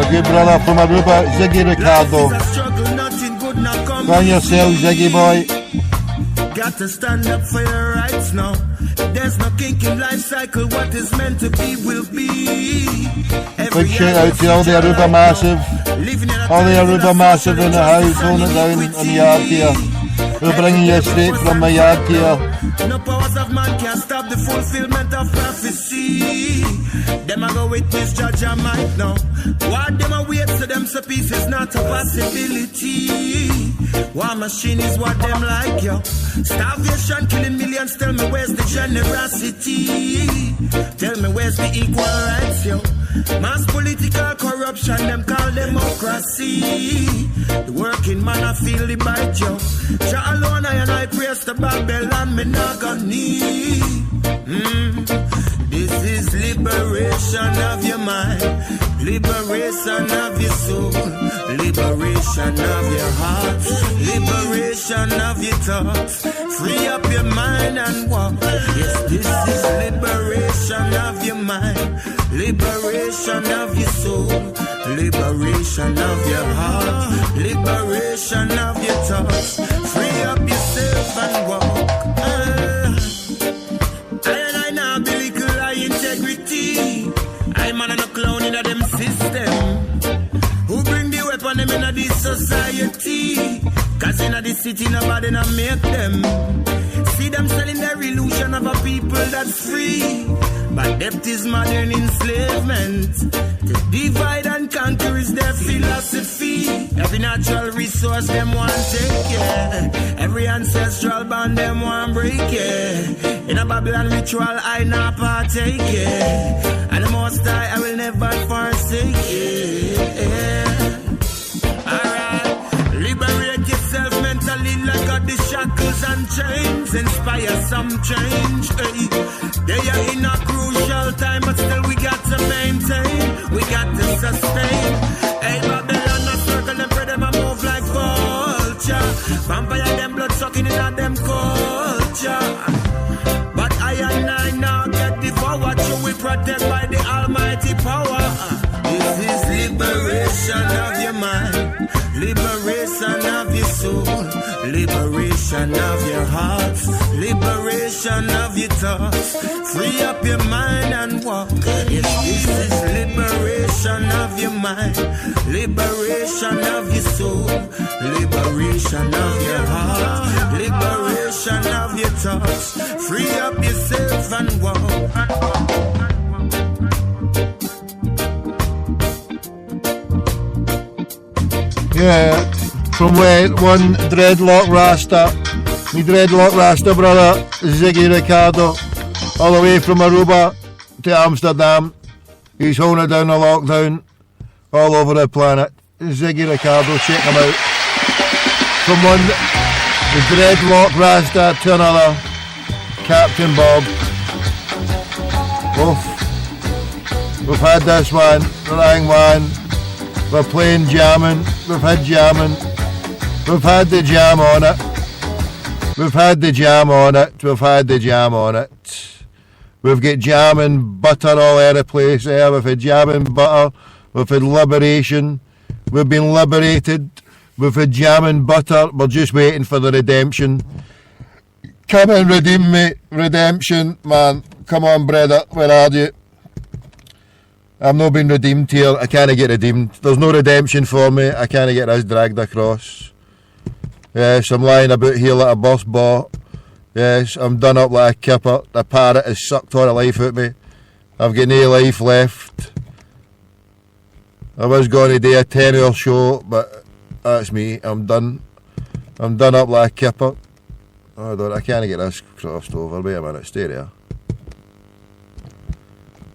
a good brother from Aruba, Ziggy Ricardo. Find yourself, Ziggy boy. Got to stand up for your rights now. There's no kink in life cycle. What is meant to be will be. Big shout out to all the Aruba Massive. All the Aruba Massive in the house, holding it down on the yard here. We're bringing you straight from my yard here. No powers of man can stop the fulfillment of prophecy. Them a go witness judge a might now. What them a wait to them so peace is not a possibility. War machine is what them like, yo. Starvation killing millions, tell me where's the generosity? Tell me where's the equal rights, yo. Mass political corruption, them call democracy. The working man I feel the bite, yo. Jah alone I praise the Babylon, me not gonna need. This is liberation of your mind, liberation of your soul, liberation of your heart, liberation of your thoughts. Free up your mind and walk. Yes, this is liberation of your mind, liberation of your soul, liberation of your heart, liberation of your thoughts. Free up yourself and walk. I now be little high integrity. I'm on a clown in a them system. Who bring the weapon them in a this society? Cause in a this city nobody not make them. See them selling their illusion of a people that's free. But debt is modern enslavement. To divide and conquer is their philosophy. Every natural resource them want take, yeah. Every ancestral bond them want break, yeah. In a Babylon ritual I not partake, yeah. And the most I will never forsake, yeah. Alright, liberate yourself mentally, let go the shackles and chains. Inspire some change, hey. They are in a crucial time, but still we got to maintain. We got to sustain. Hey, Babylon, a circle them, pray them a move like vulture. Vampire them blood sucking in a them culture. But I and I now get devoured, so we protect by the almighty power. This is liberation of your mind, liberation of your soul, liberation of your heart, liberation of your thoughts. Free up your mind and walk. Yes, this is liberation of your mind, liberation of your soul, liberation of your heart, liberation of your thoughts. Free up yourself and walk. Yeah, from where one dreadlock Rasta, me dreadlock Rasta brother, Ziggy Ricardo, all the way from Aruba to Amsterdam. He's holding it down the lockdown all over the planet. Ziggy Ricardo, check him out. From one, the dreadlock Rasta to another, Captain Bob. Oof. We've had this one, the Lang one. We're playing jamming, we've had jamming, we've had the jam on it, we've had the jam on it, we've had the jam on it. We've got jam and butter all over the place there, we've had jam and butter, we've had liberation, we've been liberated, we've had jam and butter, we're just waiting for the redemption. Come and redeem me, redemption, man, come on brother, where are you? I'm not being redeemed here, I can't get redeemed. There's no redemption for me, I can't get us dragged across. Yes, I'm lying about here like a bus ball. Yes, I'm done up like a kipper. The parrot has sucked all the life out of me. I've got no life left. I was going to do a 10-hour show, but that's me, I'm done. I'm done up like a kipper. Hold on, I can't get this crossed over. Wait a minute, stay there.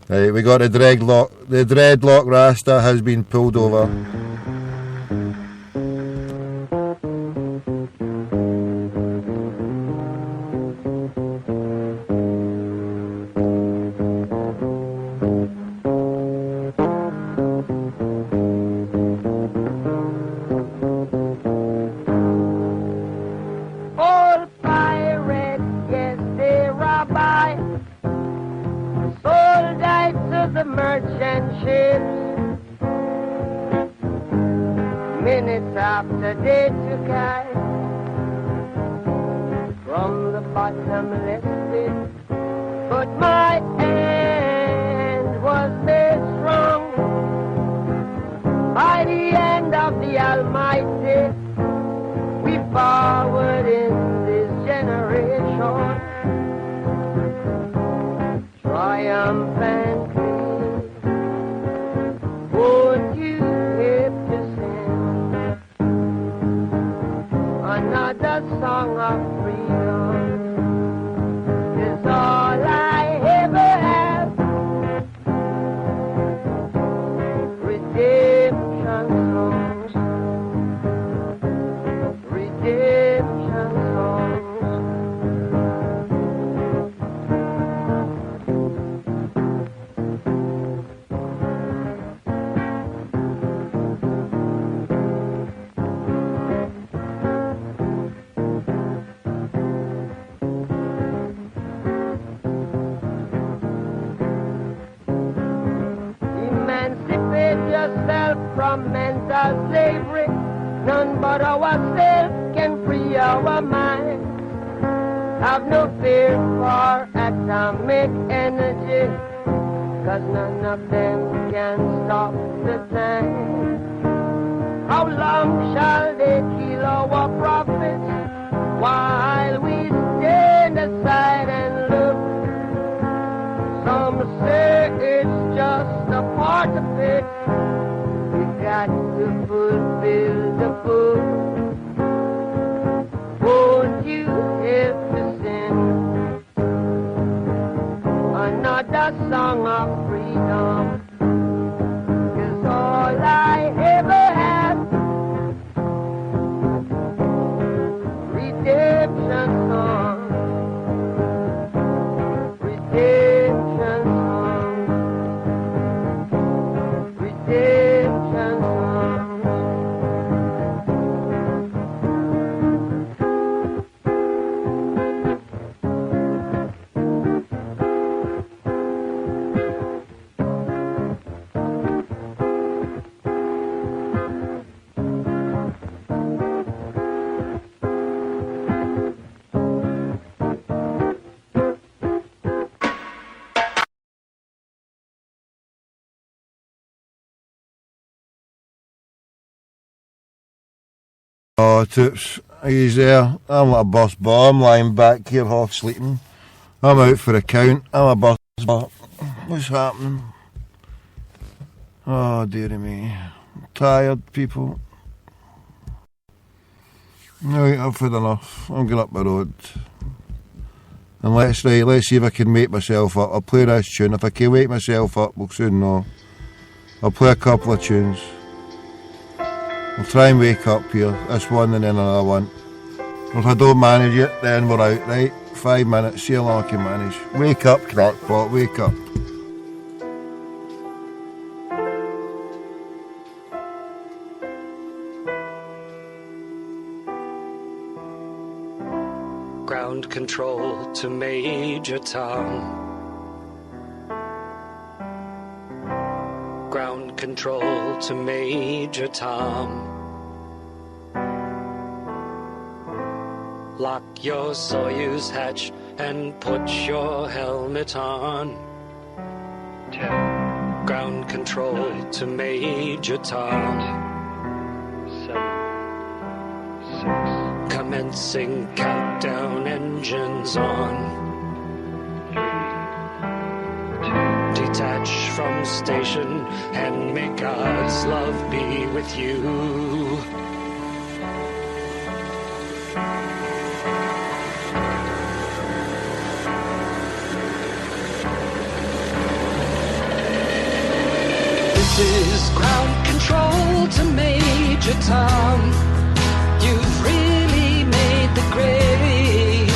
Right, we got the dreadlock Rasta has been pulled over. All pirates, yes, they rob I. Sold I to the merchant ships. after day to guide from the bottomless pit. But my hand was made strong by the hand of the Almighty. We forward in this generation, triumphantly. Won't you help to sing another song of freedom? Is all I ever have. Redemption songs, redemption songs. Emancipate yourself from mental slavery. None but ourselves can free our mind. Have no fear for atomic energy, 'cause none of them can stop the time. How long shall they kill our prophets while we stand aside and look? Some say it's just a part of it. We got to fulfill the book. Won't you help to sing another song of freedom? 'Cause all I ever have, redemption song, redemption song, redemption song. Oh, Toops, he's there. I'm like a bus bar. I'm lying back here half sleeping. I'm out for a count. I'm a bus bar. What's happening? Oh, dearie me. I'm tired, people. Right, I've had enough. I'm going up the road. And let's see if I can wake myself up. I'll play this tune. If I can wake myself up, we'll soon know. I'll play a couple of tunes. I'll try and wake up here. This one and then another one. If I don't manage it, then we're out, right? 5 minutes, see how long I can manage. Wake up, crackpot, wake up. Ground control to Major Tom. Ground control to Major Tom. Lock your Soyuz hatch and put your helmet on. 10. Ground control 9, to Major Tom. 8, 7, 6. Commencing countdown, engines on. 3, 2. Detach from station and may God's love be with you. This is ground control to Major Tom. You've really made the grade,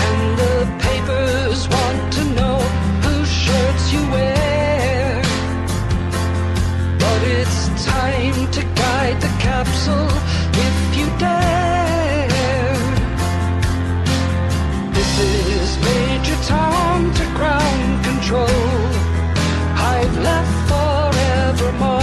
and the papers want to know whose shirts you wear. But it's time to guide the capsule if you dare. This is Major Tom to ground control. I've left forevermore.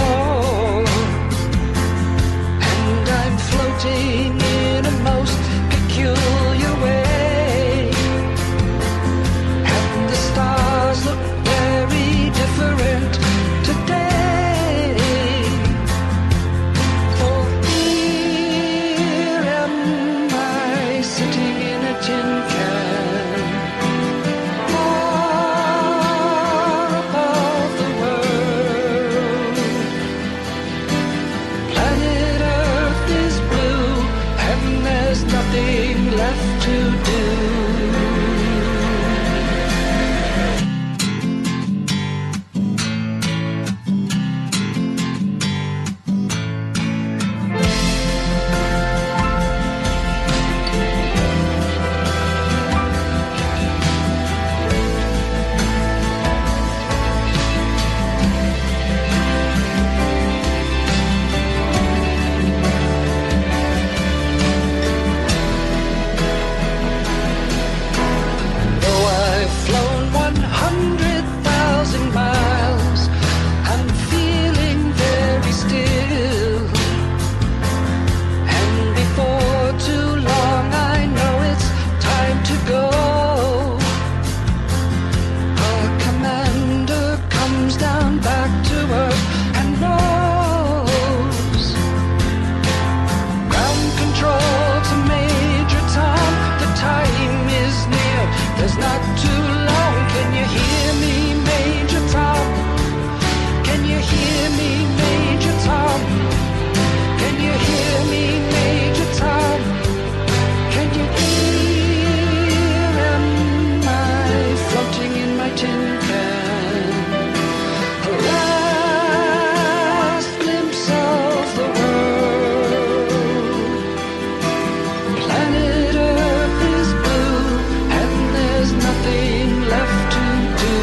tin can. A last glimpse of the world. Planet Earth is blue, and there's nothing left to do.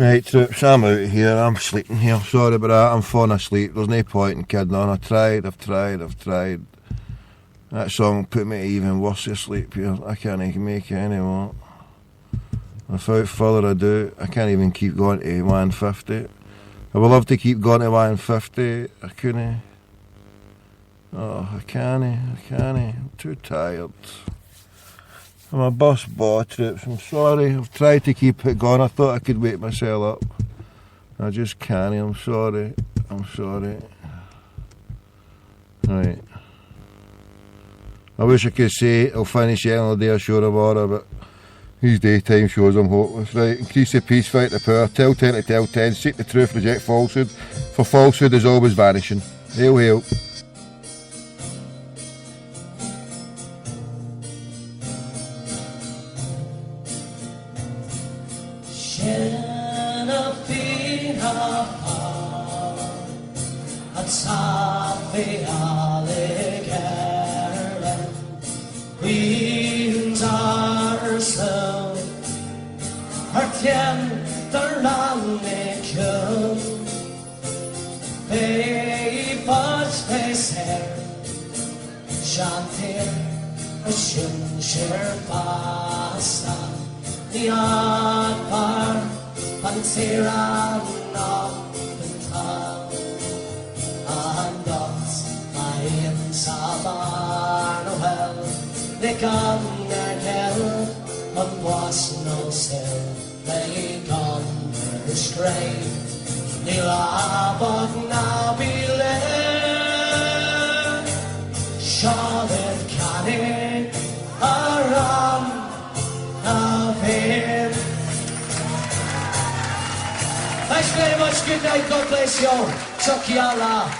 Right, troops, I'm out of here. I'm sleeping here. Sorry about that. I'm falling asleep. There's no point in kidding on. I've tried. That song put me to even worse asleep here. I can't even make it anymore. Without further ado, I can't even keep going to 150. I would love to keep going to 150. I couldn't. Oh, I can't. I'm too tired. I'm a bus boy, troops. I'm sorry. I've tried to keep it going. I thought I could wake myself up. I just can't. I'm sorry. Right. I wish I could say I'll finish it on the day show tomorrow, but these daytime shows I'm hopeless. Right. Increase the peace, fight the power. Tell 10 to tell 10. Seek the truth, reject falsehood. For falsehood is always vanishing. Hail, hail. Thanks very much. Good night. God bless you all. Chuck you all.